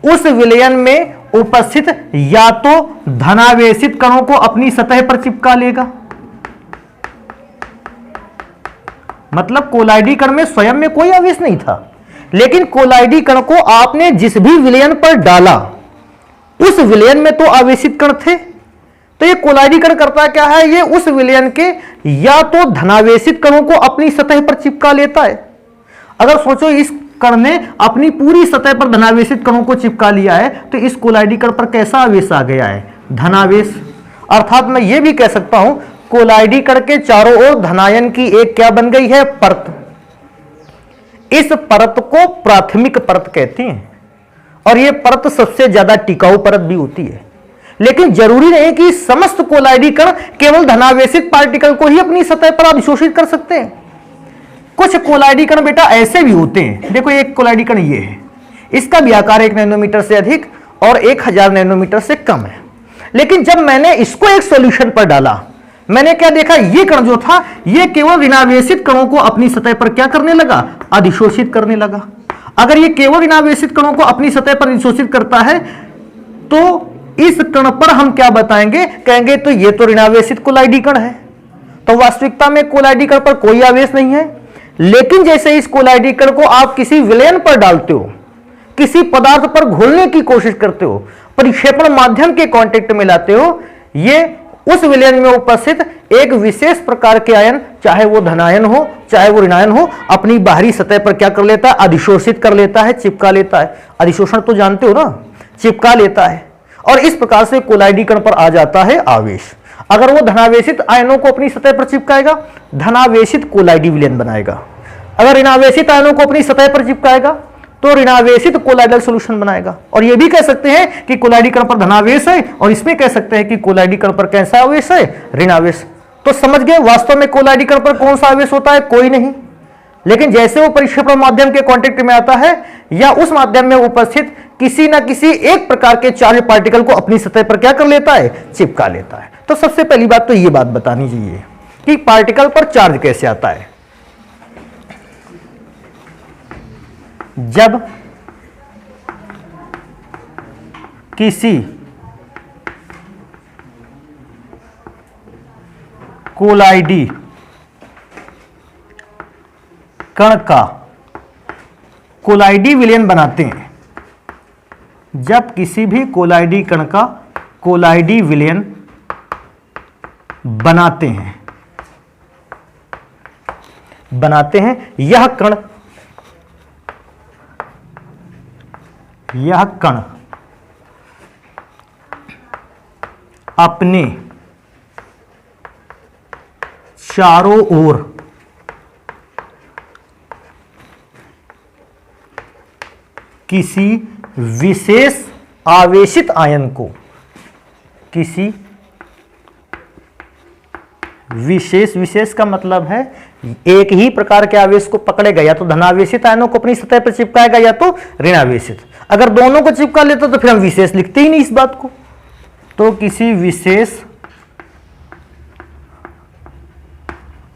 उस विलयन में उपस्थित या तो धनावेशित कणों को अपनी सतह पर चिपका लेगा, मतलब कोलाइडी कण में स्वयं में कोई आवेश नहीं था, लेकिन कोलाइडी कण को आपने जिस भी विलयन पर डाला उस विलयन में तो आवेशित कण थे। तो ये कोलाइडी कण करता क्या है, ये उस विलयन के या तो धनावेशित कणों को अपनी सतह पर चिपका लेता है। अगर सोचो इस कण ने अपनी पूरी सतह पर धनावेशित कणों को चिपका लिया है, तो इस कोलाइडी कण पर कैसा आवेश आ गया है, धनावेश। अर्थात मैं ये भी कह सकता हूं कोलाइडी कण के चारों ओर धनायन की एक क्या बन गई है, परत। इस परत को प्राथमिक परत कहते हैं, और यह परत सबसे ज्यादा टिकाऊ परत भी होती है। लेकिन जरूरी नहीं कि समस्त कोलाइडी कण केवल धनावेशित पार्टिकल को ही अपनी सतह पर अधिशोषित कर सकते हैं। कुछ कोलाइडी कण बेटा ऐसे भी होते हैं, देखो एक कोलाइडी कण ये है, इसका भी आकार 1 नैनोमीटर से अधिक और 1000 नैनोमीटर से कम है। लेकिन जब मैंने इसको एक सॉल्यूशन पर डाला, मैंने क्या देखा, ये कण जो था ये केवल ऋणावेशित कणों को अपनी सतह पर क्या करने लगा, अधिशोषित करने लगा। अगर ये केवल ऋणावेशित कणों को अपनी सतह पर अधिशोषित करता है तो इस कण पर हम क्या बताएंगे, कहेंगे तो ये तो ऋणावेशित कोलाइडी कण है। तो वास्तविकता में कोलाइडी कण पर कोई आवेश नहीं है, लेकिन जैसे इस कोलाइडी कण को आप किसी विलयन पर डालते हो, किसी पदार्थ पर घोलने की कोशिश करते हो, परिक्षेपण माध्यम के कांटेक्ट में लाते हो, ये उस विलयन में उपस्थित एक विशेष प्रकार के आयन, चाहे वो धनायन हो चाहे वो ऋणायन हो, अपनी बाहरी सतह पर क्या कर लेता है, अधिशोषित कर लेता है, चिपका लेता है। अधिशोषण तो जानते हो ना, चिपका लेता है, और इस प्रकार से कोलाइडी कण पर आ जाता है आवेश। अगर वो धनावेशित आयनों को अपनी सतह पर चिपकाएगा, धनावेशित कोलाइडी विलयन बनाएगा। अगर ऋणावेशित आयनों को अपनी सतह पर चिपकाएगा तो ऋणावेशित कोलाइडल सॉल्यूशन बनाएगा। और ये भी कह सकते हैं कि कोलाइडी कण पर धनावेश है, और इसमें कह सकते हैं कि कोलाइडी कण पर कैसा आवेश है, ऋणावेश। तो समझ गए वास्तव में कोलाइडी कण पर कौन सा आवेश होता है, कोई नहीं। लेकिन जैसे वो परिक्षेपण माध्यम के कांटेक्ट में आता है या उस माध्यम में उपस्थित किसी ना किसी एक प्रकार के चार्ज पार्टिकल को अपनी सतह पर क्या कर लेता है, चिपका लेता है। तो सबसे पहली बात तो ये बात बतानी चाहिए कि पार्टिकल पर चार्ज कैसे आता है। जब किसी कोलाइडी कण का कोलाइडी विलयन बनाते हैं, जब किसी भी कोलाइडी कण का कोलाइडी विलयन बनाते हैं, यह कण अपने चारों ओर किसी विशेष आवेशित आयन को, किसी विशेष का मतलब है एक ही प्रकार के आवेश को पकड़ेगा, या तो धनावेशित आयनों को अपनी सतह पर चिपकाएगा या तो ऋणावेशित। अगर दोनों को चिपका लेता तो फिर हम विशेष लिखते ही नहीं इस बात को। तो किसी विशेष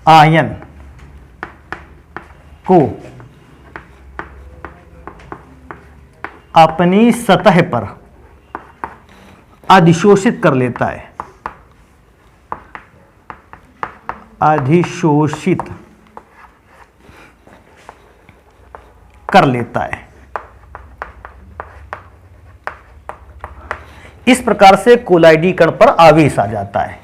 आयन को अपनी सतह पर अधिशोषित कर लेता है, अधिशोषित कर लेता है। इस प्रकार से कोलाइडी कण पर आवेश आ जाता है।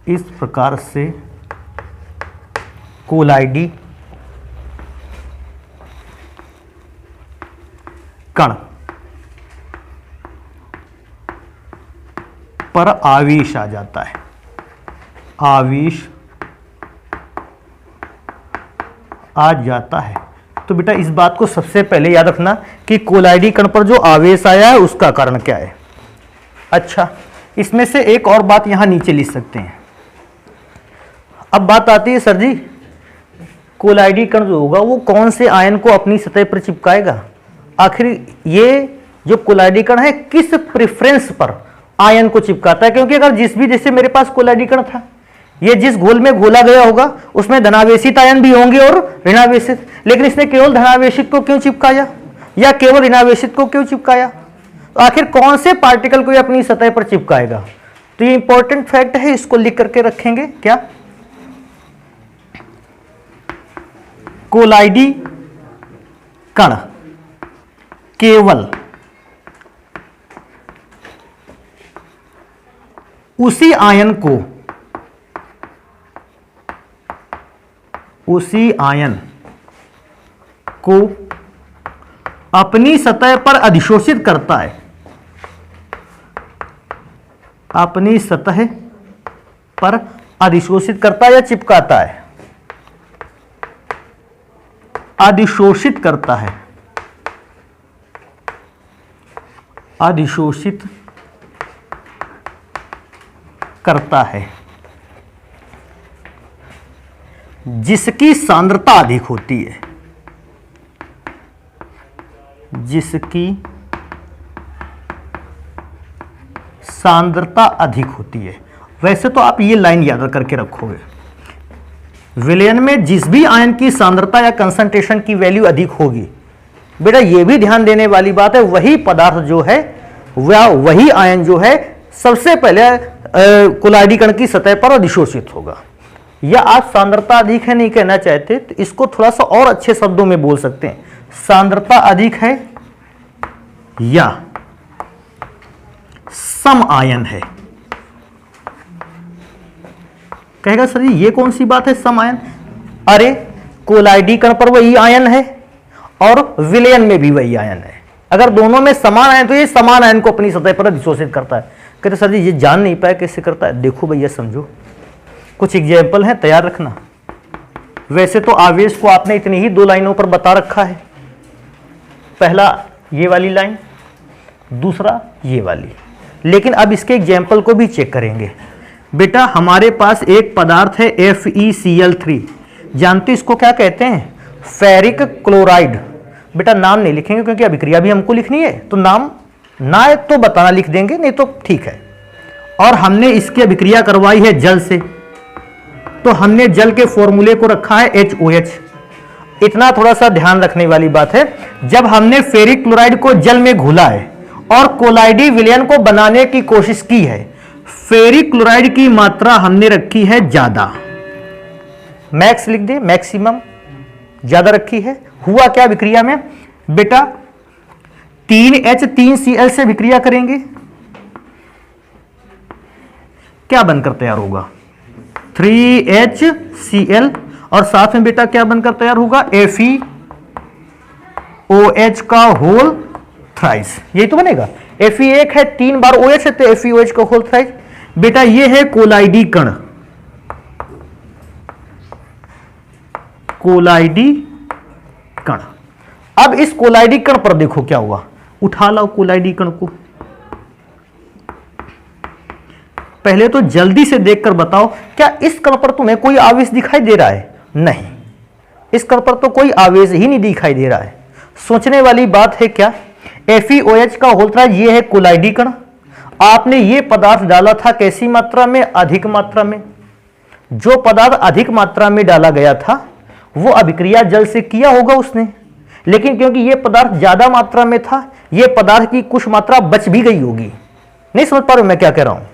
इस प्रकार से कोलाइडी कण पर आवेश आ जाता है, आवेश आ जाता है। तो बेटा इस बात को सबसे पहले याद रखना कि कोलाइडी कण पर जो आवेश आया है उसका कारण क्या है। अच्छा, इसमें से एक और बात यहां नीचे लिख सकते हैं। अब बात आती है, सर जी कोलाइडी कण जो होगा वो कौन से आयन को अपनी सतह पर चिपकाएगा। आखिर ये जो कोलाइडी कण है किस प्रेफरेंस पर आयन को चिपकाता है, क्योंकि अगर जिस भी, जैसे मेरे पास कोलाइडी कण था, ये जिस घोल में घोला गया होगा उसमें धनावेशित आयन भी होंगे और ऋणावेशित, लेकिन इसने केवल धनावेशित को क्यों चिपकाया या केवल ऋणावेशित को क्यों चिपकाया। तो आखिर कौन से पार्टिकल को ये अपनी सतह पर चिपकाएगा। तो ये इंपॉर्टेंट फैक्ट है, इसको लिख करके रखेंगे। क्या कोलाइडी कण केवल उसी आयन को अपनी सतह पर अधिशोषित करता है, अपनी सतह पर अधिशोषित करता है या चिपकाता है, अधिशोषित करता है, अधिशोषित करता है, जिसकी सांद्रता अधिक होती है, जिसकी सांद्रता अधिक होती है। वैसे तो आप ये लाइन याद करके रखोगे, विलयन में जिस भी आयन की सांद्रता या कंसंट्रेशन की वैल्यू अधिक होगी, बेटा ये भी ध्यान देने वाली बात है, वही पदार्थ जो है वही आयन जो है सबसे पहले कोलाइडी कण की सतह पर अधिशोषित होगा। या आप सांद्रता अधिक है नहीं कहना चाहते तो इसको थोड़ा सा और अच्छे शब्दों में बोल सकते हैं, सांद्रता अधिक है या सम आयन है। कहेगा सर जी ये कौन सी बात है सम आयन। अरे कोलाइडी कण पर वही आयन है और विलयन में भी वही आयन है। अगर दोनों में समान आयन तो ये समान आयन को अपनी सतह पर अधिशोषित करता है। कहते सर जी ये जान नहीं पाया कैसे करता है। देखो भैया समझो, कुछ एग्जाम्पल है, तैयार रखना। वैसे तो आवेश को आपने इतनी ही 2 लाइनों पर बता रखा है, पहला ये वाली लाइन, दूसरा ये वाली, लेकिन अब इसके एग्जाम्पल को भी चेक करेंगे। बेटा हमारे पास एक पदार्थ है FeCl3, जानते इसको क्या कहते हैं, फेरिक क्लोराइड। बेटा नाम नहीं लिखेंगे क्योंकि अभिक्रिया भी हमको लिखनी है, तो नाम ना तो बताना लिख देंगे, नहीं तो ठीक है। और हमने इसकी अभिक्रिया करवाई है जल से, तो हमने जल के फॉर्मूले को रखा है HOH। इतना थोड़ा सा ध्यान रखने वाली बात है, जब हमने फेरिक क्लोराइड को जल में घोला है और कोलाइडी विलयन को बनाने की कोशिश की है, फेरिक क्लोराइड की मात्रा हमने रखी है ज्यादा, मैक्स लिख दे, मैक्सिमम ज्यादा रखी है। हुआ क्या विक्रिया में बेटा, 3H3Cl से विक्रिया करेंगे, क्या बनकर तैयार होगा 3HCl, और साथ में बेटा क्या बनकर तैयार होगा FeOH का होल थ्राइस। यही तो बनेगा, Fe एक है 3 बार OH है तो FeOH का होल थ्राइस। बेटा ये है कोलाइडी कण, कोलाइडी कण। अब इस कोलाइडी कण पर देखो क्या हुआ, उठा लाओ कोलाइडी कण को। पहले तो जल्दी से देखकर बताओ क्या इस कण पर तुम्हें कोई आवेश दिखाई दे रहा है। नहीं, इस कण पर तो कोई आवेश ही नहीं दिखाई दे रहा है। सोचने वाली बात है क्या, FeOH का होल थ्राइस ये है कोलाइडी कण। आपने ये पदार्थ डाला था कैसी मात्रा में, अधिक मात्रा में। जो पदार्थ अधिक मात्रा में डाला गया था वो अभिक्रिया जल से किया होगा उसने, लेकिन क्योंकि ये पदार्थ ज्यादा मात्रा में था, ये पदार्थ की कुछ मात्रा बच भी गई होगी। नहीं समझ पा रहे मैं क्या कह रहा हूं?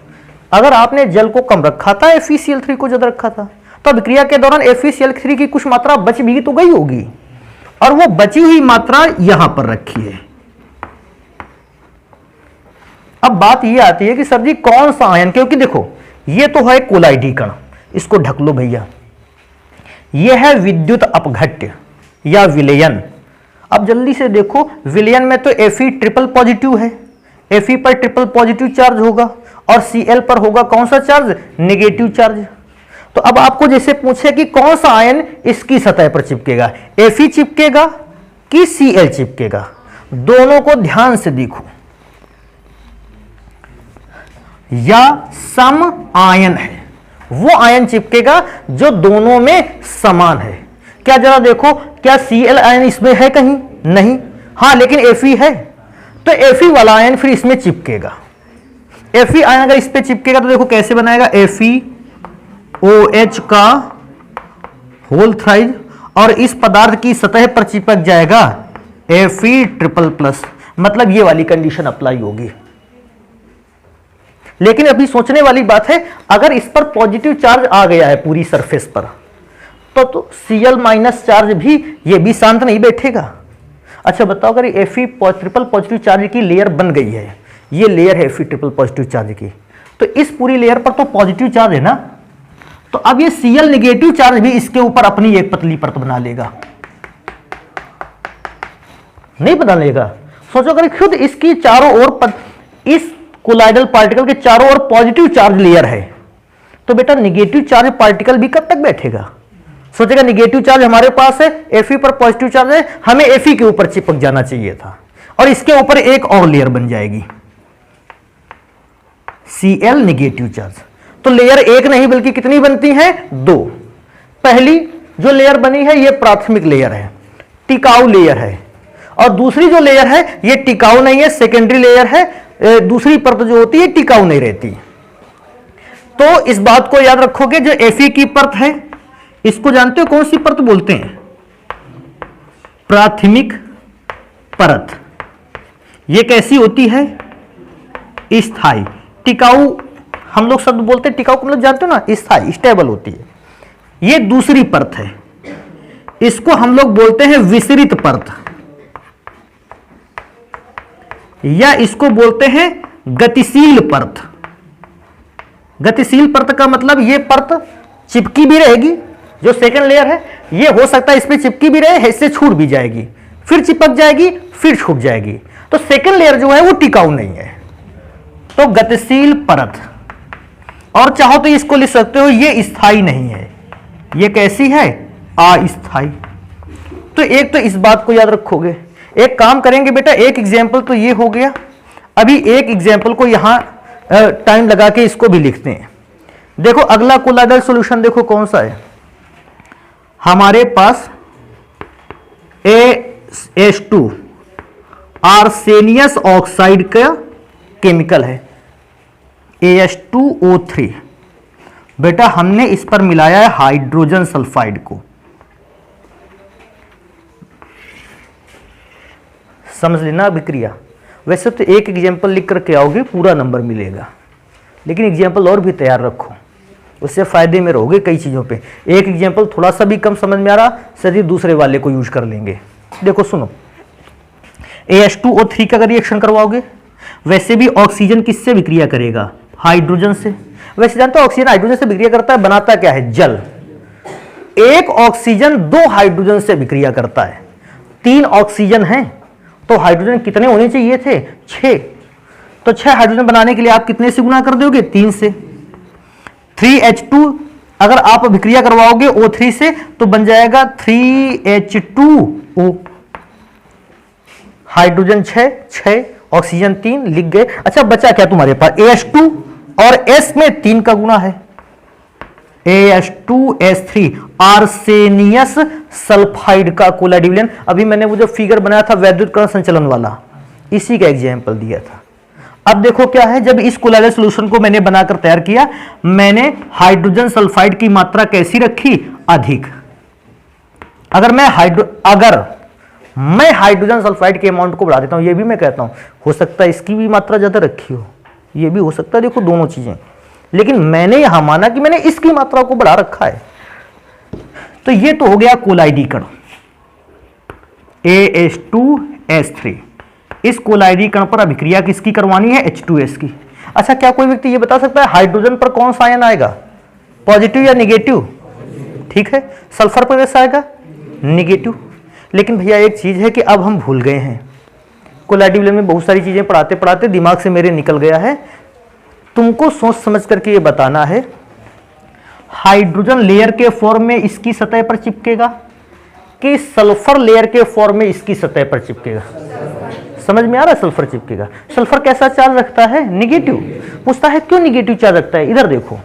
अगर आपने जल को कम रखा था, FeCl3 को ज्यादा रखा था, तो अभिक्रिया के दौरान FeCl3 की कुछ मात्रा बच भी तो गई होगी, और वो बची हुई मात्रा यहां पर रखी है। अब बात ये आती है कि सर जी कौन सा आयन, क्योंकि देखो ये तो है कोलाइडी कण, इसको ढक लो भैया, ये है विद्युत अपघट्य या विलयन। अब जल्दी से देखो, विलयन में तो Fe ट्रिपल पॉजिटिव है, Fe पर ट्रिपल पॉजिटिव चार्ज होगा, और Cl पर होगा कौन सा चार्ज, नेगेटिव चार्ज। तो अब आपको जैसे पूछे कि कौन सा आयन इसकी सतह पर चिपकेगा, Fe चिपकेगा कि Cl चिपकेगा, दोनों को ध्यान से देखो। या सम आयन है, वो आयन चिपकेगा जो दोनों में समान है। क्या जरा देखो, क्या Cl आयन इसमें है कहीं? नहीं। हाँ, लेकिन Fe है, तो Fe वाला आयन फिर इसमें चिपकेगा। Fe आयन अगर इस पे चिपकेगा तो देखो कैसे बनाएगा, FeOH का होल थ्राइज, और इस पदार्थ की सतह पर चिपक जाएगा Fe ट्रिपल प्लस, मतलब ये वाली कंडीशन अप्लाई होगी। लेकिन अभी सोचने वाली बात है, अगर इस पर पॉजिटिव चार्ज आ गया है पूरी सरफेस पर, तो Cl माइनस चार्ज भी, ये भी शांत नहीं बैठेगा। अच्छा बताओ, अगर Fe ट्रिपल पॉजिटिव चार्ज की लेयर बन गई है, ये लेयर है Fe ट्रिपल पॉजिटिव चार्ज की, तो इस पूरी लेयर पर तो पॉजिटिव चार्ज है ना, तो अब ये Cl नेगेटिव चार्ज भी इसके ऊपर अपनी एक पतली परत बना लेगा, नहीं बना लेगा? सोचो अगर खुद इसकी चारों ओर इस कोलाइडल पार्टिकल के चारों ओर पॉजिटिव चार्ज लेयर है, तो बेटा नेगेटिव चार्ज पार्टिकल भी कब तक बैठेगा? सोचेगा नेगेटिव चार्ज हमारे पास है, Fe पर पॉजिटिव चार्ज है, हमें Fe के ऊपर चिपक जाना चाहिए था, और इसके ऊपर एक और लेयर बन जाएगी Cl नेगेटिव चार्ज। तो लेयर एक नहीं बल्कि कितनी बनती है? दो। पहली जो लेयर बनी है ये प्राथमिक लेयर है, टिकाऊ लेयर है, और दूसरी जो लेयर है ये टिकाऊ नहीं है, सेकेंडरी लेयर है। दूसरी परत जो होती है टिकाऊ नहीं रहती। तो इस बात को याद रखोगे, जो Fe की परत है इसको जानते हो कौन सी परत बोलते हैं? प्राथमिक परत। ये कैसी होती है? स्थायी। टिकाऊ हम लोग शब्द बोलते हैं, टिकाऊ को मतलब जानते हो ना, स्थायी, स्टेबल होती है। ये दूसरी परत है, इसको हम लोग बोलते हैं विसरित परत, या इसको बोलते हैं गतिशील परत। गतिशील परत का मतलब ये परत चिपकी भी रहेगी, जो सेकंड लेयर है ये हो सकता है इस पे चिपकी भी रहे, इससे छूट भी जाएगी, फिर चिपक जाएगी, फिर छूट जाएगी। तो सेकंड लेयर जो है वो टिकाऊ नहीं है, तो गतिशील परत। और चाहो तो इसको लिख सकते हो, ये स्थायी नहीं है, ये कैसी है? अस्थायी। तो एक तो इस बात को याद रखोगे। एक काम करेंगे बेटा, एक एग्जाम्पल तो ये हो गया, अभी एक एग्जाम्पल को यहां टाइम लगा के इसको भी लिखते हैं। देखो अगला कोलाइडल सॉल्यूशन देखो कौन सा है हमारे पास, AS2 आर्सेनियस ऑक्साइड का केमिकल है, AS2O3। बेटा हमने इस पर मिलाया है हाइड्रोजन सल्फाइड को, समझ लेना अभिक्रिया। वैसे तो एक एग्जाम्पल लिख करके आओगे पूरा नंबर मिलेगा, लेकिन एग्जाम्पल और भी तैयार रखो, उससे फायदे में रहोगे कई चीज़ों पे। एक एग्जाम्पल थोड़ा सा भी कम समझ में आ रहा, सर दूसरे वाले को यूज कर लेंगे। देखो सुनो, AS2O3 का अगर रिएक्शन करवाओगे, वैसे भी ऑक्सीजन किससे विक्रिया करेगा? हाइड्रोजन से। वैसे जानते हो ऑक्सीजन हाइड्रोजन से विक्रिया करता है, बनाता क्या है? जल। एक ऑक्सीजन दो हाइड्रोजन से विक्रिया करता है, 3 ऑक्सीजन है तो हाइड्रोजन कितने होने चाहिए थे? 6। तो 6 हाइड्रोजन बनाने के लिए आप कितने से गुना कर दोगे? 3 से। 3H2 अगर आप विक्रिया करवाओगे O3 से तो बन जाएगा 3H2O। हाइड्रोजन 6 ऑक्सीजन 3 लिख गए। अच्छा बचा क्या तुम्हारे पास? AS2 और S में 3 का गुना है, AS2S3 आर्सेनियस सल्फाइड का कोलाइड विलयन। अभी मैंने वो जो फिगर बनाया था वैद्युत कण संचलन वाला, इसी का एग्जाम्पल दिया था। अब देखो क्या है, जब इस कोलाइडल सॉल्यूशन को मैंने बनाकर तैयार किया, मैंने हाइड्रोजन सल्फाइड की मात्रा कैसी रखी? अधिक। अगर मैं हाइड्रोजन सल्फाइड के अमाउंट को बढ़ा देता हूं, ये भी मैं कहता हूं, हो सकता है इसकी भी मात्रा ज्यादा रखी हो, ये भी हो सकता है, देखो दोनों चीजें, लेकिन मैंने यहां माना कि मैंने इसकी मात्रा को बढ़ा रखा है। तो ये तो हो गया कोलाइडी कण AH2S3। इस कोलाइडी कण पर अभिक्रिया किसकी करवानी है? H2S की। अच्छा, क्या कोई व्यक्ति ये बता सकता है हाइड्रोजन पर कौन सा आयन आएगा, पॉजिटिव या निगेटिव? ठीक है, सल्फर पर कैसा आएगा? निगेटिव। लेकिन भैया एक चीज है कि अब हम भूल गए हैं, कोलाइडी विलयन में बहुत सारी चीजें पढ़ाते पढ़ाते दिमाग से मेरे निकल गया है। तुमको सोच समझ करके ये बताना है, हाइड्रोजन लेयर के फॉर्म में इसकी सतह पर चिपकेगा कि सल्फर लेयर के फॉर्म में इसकी सतह पर चिपकेगा? समझ में आ रहा है? सल्फर चिपकेगा। सल्फर कैसा चार्ज रखता है? निगेटिव। पूछता है क्यों निगेटिव चार्ज रखता है? इधर देखो,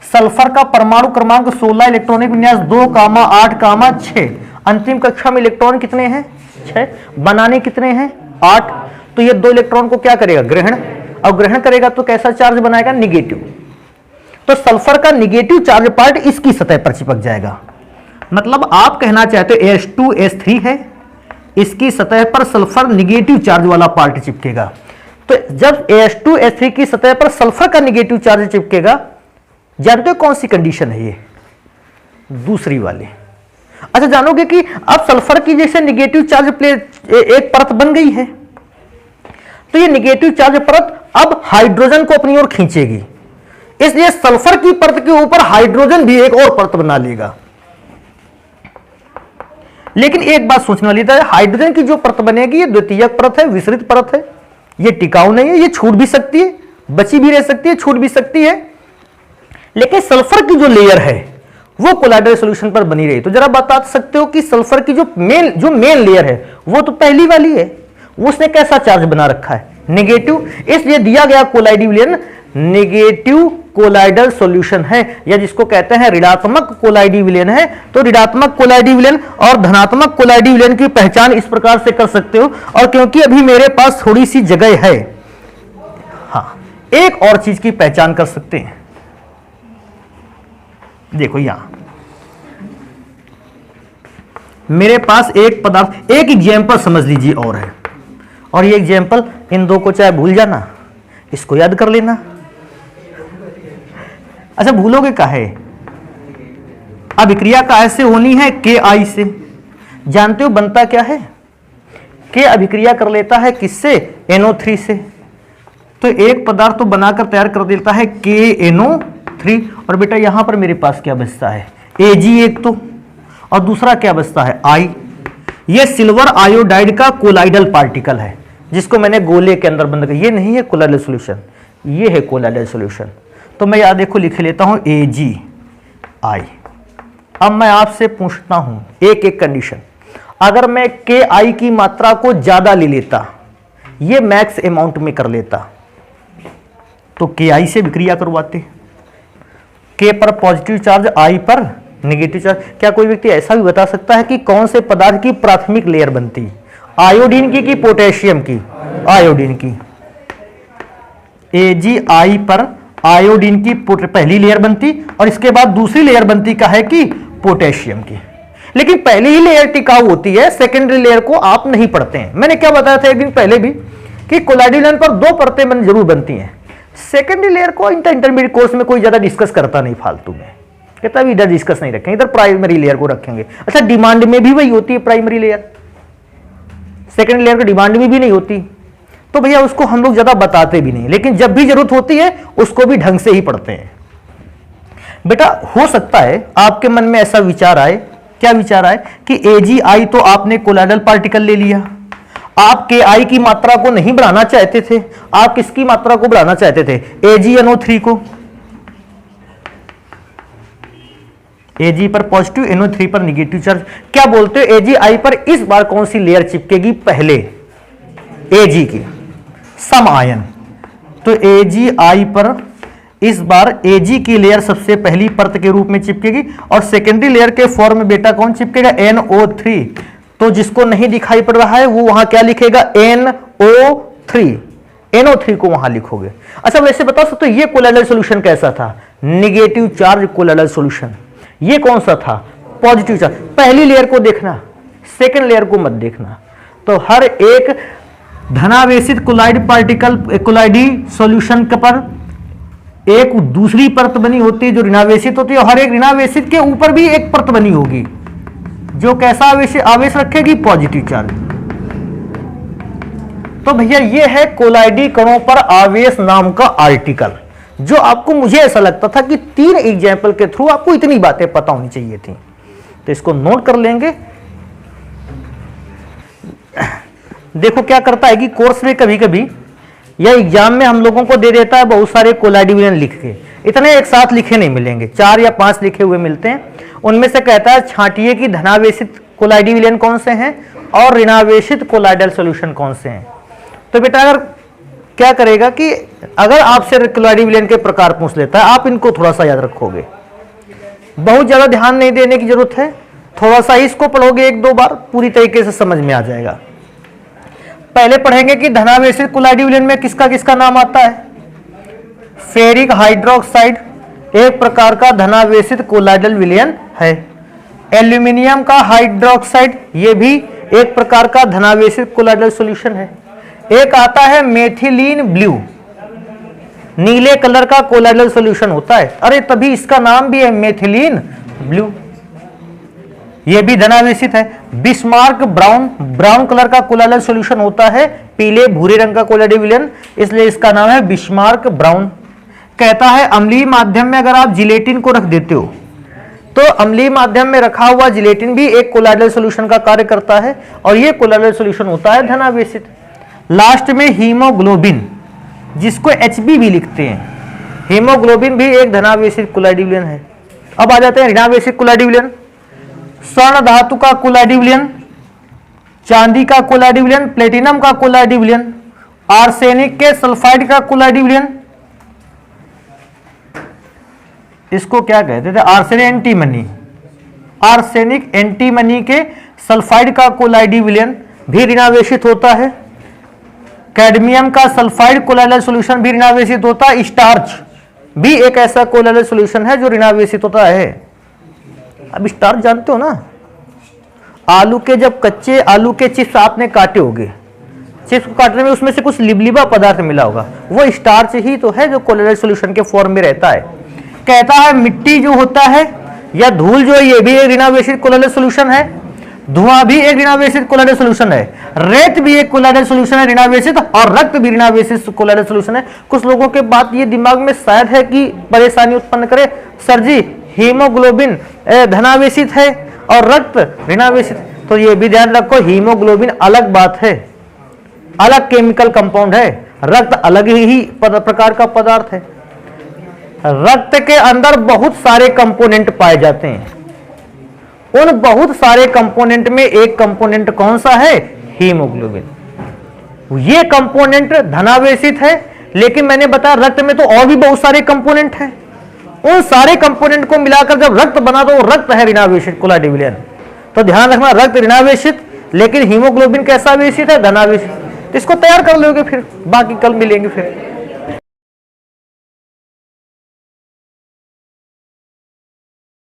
सल्फर का परमाणु क्रमांक 16, इलेक्ट्रॉनिक विन्यास 2,8,6। अंतिम कक्षा में इलेक्ट्रॉन कितने हैं? 6। बनाने कितने हैं? 8। तो ये 2 इलेक्ट्रॉन को क्या करेगा? ग्रहण। और ग्रहण करेगा तो कैसा चार्ज बनाएगा? निगेटिव। तो सल्फर का निगेटिव चार्ज पार्ट इसकी सतह पर चिपक जाएगा। मतलब आप कहना चाहते हो H2S3 है, इसकी सतह पर सल्फर निगेटिव चार्ज वाला पार्ट चिपकेगा। तो जब H2S3 की सतह पर सल्फर का निगेटिव चार्ज चिपकेगा, जानते हो कौन सी कंडीशन है ये? दूसरी वाली। अच्छा, जानोगे कि अब सल्फर की जैसे निगेटिव चार्ज प्लेट एक परत बन गई है, तो ये निगेटिव चार्ज परत अब हाइड्रोजन को अपनी ओर खींचेगी, इसलिए सल्फर की परत के ऊपर हाइड्रोजन भी एक और परत बना लेगा। लेकिन एक बात सोचने वाली है, हाइड्रोजन की जो परत बनेगी ये द्वितीयक परत है, विसरित परत है, ये टिकाऊ नहीं है, ये छूट भी सकती है, बची भी रह सकती है, छूट भी सकती है। लेकिन सल्फर की जो लेयर है वो कोलाइडल सॉल्यूशन पर बनी रही। तो जरा बता सकते हो कि सल्फर की जो मेन लेयर है वो तो पहली वाली है, उसने कैसा चार्ज बना रखा है? निगेटिव। इसलिए दिया गया कोलाइडी विलयन नेगेटिव कोलाइडल सॉल्यूशन है, या जिसको कहते हैं ऋणात्मक कोलाइडी विलयन है। तो ऋणात्मक कोलाइडी विलयन और धनात्मक कोलाइडी विलयन की पहचान इस प्रकार से कर सकते हो। और क्योंकि अभी मेरे पास थोड़ी सी जगह है, हाँ, एक और चीज की पहचान कर सकते हैं। देखो यहां मेरे पास एक पदार्थ, एक एग्जाम्पल समझ लीजिए और है, और ये एग्जाम्पल इन दो को चाहे भूल जाना, इसको याद कर लेना। अच्छा, भूलोगे काहे? अभिक्रिया काहे से होनी है? KI से। जानते हो बनता क्या है? K अभिक्रिया कर लेता है किससे? NO3 से। तो एक पदार्थ तो बनाकर तैयार कर देता है KNO3, और बेटा यहां पर मेरे पास क्या बचता है? Ag एक तो, और दूसरा क्या बचता है? I। ये सिल्वर आयोडाइड का कोलाइडल पार्टिकल है, जिसको मैंने गोले के अंदर बंद किया। ये नहीं है कोलाइडल सॉल्यूशन, ये है कोलाइडल सॉल्यूशन। तो मैं याद देखो लिख लेता हूं AgI। अब मैं आपसे पूछता हूं एक एक कंडीशन, अगर मैं KI की मात्रा को ज्यादा ले लेता, ये मैक्स अमाउंट में कर लेता, तो KI से विक्रिया करवाते, K पर पॉजिटिव चार्ज, I पर नेगेटिव चार्ज। क्या कोई व्यक्ति ऐसा भी बता सकता है कि कौन से पदार्थ की प्राथमिक लेयर बनती? आयोडीन की कि पोटेशियम की? आयोडीन की। AgI पर आयोडीन की पहली लेयर बनती, और इसके बाद दूसरी लेयर बनती का है कि पोटेशियम की। लेकिन पहली ही लेयर टिकाऊ होती है, सेकेंडरी लेयर को आप नहीं पढ़ते हैं। मैंने क्या बताया था एक दिन पहले भी कि कोलाइडल विलयन पर 2 परतें जरूर बनती हैं। सेकेंडरी लेयर को इंटरमीडिएट कोर्स में कोई ज्यादा डिस्कस करता नहीं, फालतू में कहता है इधर डिस्कस नहीं रखेंगे, इधर प्राइमरी लेयर को रखेंगे। अच्छा, डिमांड में भी वही होती है प्राइमरी लेयर, सेकेंडरी लेयर की डिमांड में भी नहीं होती, तो भैया उसको हम लोग ज्यादा बताते भी नहीं। लेकिन जब भी जरूरत होती है उसको भी ढंग से ही पढ़ते हैं। बेटा हो सकता है आपके मन में ऐसा विचार आए, क्या विचार आए कि AgI तो आपने कोलाइडल पार्टिकल ले लिया, आप KI की मात्रा को नहीं बढ़ाना चाहते थे, आप किसकी मात्रा को बढ़ाना चाहते थे? AgNO3 को। Ag पर पॉजिटिव, NO3 पर निगेटिव चार्ज। क्या बोलते हो AgI पर इस बार कौन सी लेयर चिपकेगी? पहले Ag की, सम आयन। तो AgI पर इस बार Ag की लेयर सबसे पहली परत के रूप में चिपकेगी, और सेकेंडरी लेयर के फॉर्म में बेटा कौन चिपकेगा? NO3। तो जिसको नहीं दिखाई पड़ रहा है वो वहां क्या लिखेगा? NO3। NO3 को वहां लिखोगे। अच्छा, वैसे बता सकते हो ये कोलाइडल सॉल्यूशन कैसा था? Negative charge colloidal solution. ये कौन सा था? पॉजिटिव चार्ज, पहली लेयर को देखना, सेकंड लेयर को मत देखना। तो हर एक धनावेशित कोलाइड पार्टिकल कोलाइडी सॉल्यूशन के पर एक दूसरी परत बनी होती है जो ऋणावेशित होती है, और हर एक ऋणावेशित के ऊपर भी एक परत बनी होगी जो कैसा आवेश रखेगी, पॉजिटिव चार्ज। तो भैया ये है कोलाइडी कणों पर आवेश नाम का आर्टिकल, जो आपको, मुझे ऐसा लगता था कि 3 एग्जाम्पल के थ्रू आपको इतनी बातें पता होनी चाहिए थी। तो इसको नोट कर लेंगे। देखो क्या करता है कि कोर्स में कभी कभी या एग्जाम में हम लोगों को दे देता है बहुत सारे कोलाइडी विलयन लिख के, इतने एक साथ लिखे नहीं मिलेंगे, 4 या 5 लिखे हुए मिलते हैं। उनमें से कहता है छांटिए कि धनावेशित कोलाइडी विलयन कौन से हैं और ऋणावेशित कोलाइडल सॉल्यूशन कौन से हैं। तो बेटा अगर क्या करेगा कि अगर आपसे कोलाइडी विलयन के प्रकार पूछ लेता है, आप इनको थोड़ा सा याद रखोगे, बहुत ज्यादा ध्यान नहीं देने की जरूरत है, थोड़ा सा ही इसको पढ़ोगे 1-2 बार, पूरी तरीके से समझ में आ जाएगा। पहले पढ़ेंगे कि धनावेशित कोलाइडी विलयन में किसका किसका नाम आता है। फेरिक हाइड्रोक्साइड एक प्रकार का धनावेशित कोलाइडल विलयन है। एल्यूमिनियम का हाइड्रोक्साइड ये भी एक प्रकार का धनावेशित कोलाइडल सॉल्यूशन है। एक आता है मेथिलीन ब्लू, नीले कलर का कोलाइडल सॉल्यूशन होता है, अरे तभी इसका नाम भी है मेथिलीन ब्लू, ये भी धनावेशित है। बिस्मार्क ब्राउन, ब्राउन कलर का कोलाइडल सॉल्यूशन होता है, पीले भूरे रंग का कोलाइडल विलयन, इसलिए इसका नाम है बिस्मार्क ब्राउन। कहता है अम्लीय माध्यम में अगर आप जिलेटिन को रख देते हो तो अम्लीय माध्यम में रखा हुआ जिलेटिन भी एक कोलाइडल सॉल्यूशन का कार्य करता है, और ये कोलाइडल सॉल्यूशन होता है धनावेशित। लास्ट में हीमोग्लोबिन, जिसको HB भी लिखते हैं, हीमोग्लोबिन भी एक धनावेशित कोलाइडल विलयन है। अब आ जाते हैं ऋणावेशित कोलाइडल विलयन। स्वर्ण धातु का कोलाइडल विलयन, चांदी का कोलाइडल विलयन, प्लेटिनम का कोलाइडल विलयन, आर्सेनिक के सल्फाइड का कोलाइडल विलयन, इसको क्या कहते थे, आर्सेनिक एंटीमनी, आर्सेनिक एंटीमनी के सल्फाइड का कोलाइडल विलयन भी ऋणावेशित होता है। कैडमियम का सल्फाइड कोलाइडल सॉल्यूशन भी ऋणावेशित होता है। स्टार्च भी एक ऐसा कोलाइडल सॉल्यूशन है जो ऋणावेशित होता है। अब स्टार्च जानते हो ना, आलू के जब कच्चे आलू के चिप्स आपने काटे होंगे, चिप्स को काटने में उसमें से कुछ लिबलिबा पदार्थ मिला होगा, वो स्टार्च ही तो है जो कोलाइडल सॉल्यूशन के फॉर्म में रहता है। कहता है मिट्टी जो होता है या धूल जो है, ये भी एक ऋणावेशित कोलाइडल सॉल्यूशन है। धुआं भी एक ऋणावेशित कोलाइडल सॉल्यूशन है। रेत भी एक कोलाइडल सॉल्यूशन है ऋणावेशित, और रक्त भी ऋणावेशित कोलाइडल सॉल्यूशन है। कुछ लोगों के बात ये दिमाग में शायद है कि परेशानी उत्पन्न करे, सर जी हीमोग्लोबिन धनावेशित है और रक्त ऋणावेशित, तो ये भी ध्यान रखो, हीमोग्लोबिन अलग बात है, अलग केमिकल कंपाउंड है, रक्त अलग ही प्रकार का पदार्थ है। रक्त के अंदर बहुत सारे कंपोनेंट पाए जाते हैं, उन बहुत सारे कंपोनेंट में एक कंपोनेंट कौन सा है, हीमोग्लोबिन। ये कंपोनेंट धनावेशित है, लेकिन मैंने बताया रक्त में तो और भी बहुत सारे कंपोनेंट हैं। उन सारे कंपोनेंट को मिलाकर जब रक्त बना तो वो रक्त है ऋणावेशित कोलाइडल विलयन। तो ध्यान रखना, रक्त ऋणावेशित, लेकिन हीमोग्लोबिन कैसा वेशित है, धनावेशित। इसको तैयार कर लोगे, फिर बाकी कल मिलेंगे फिर।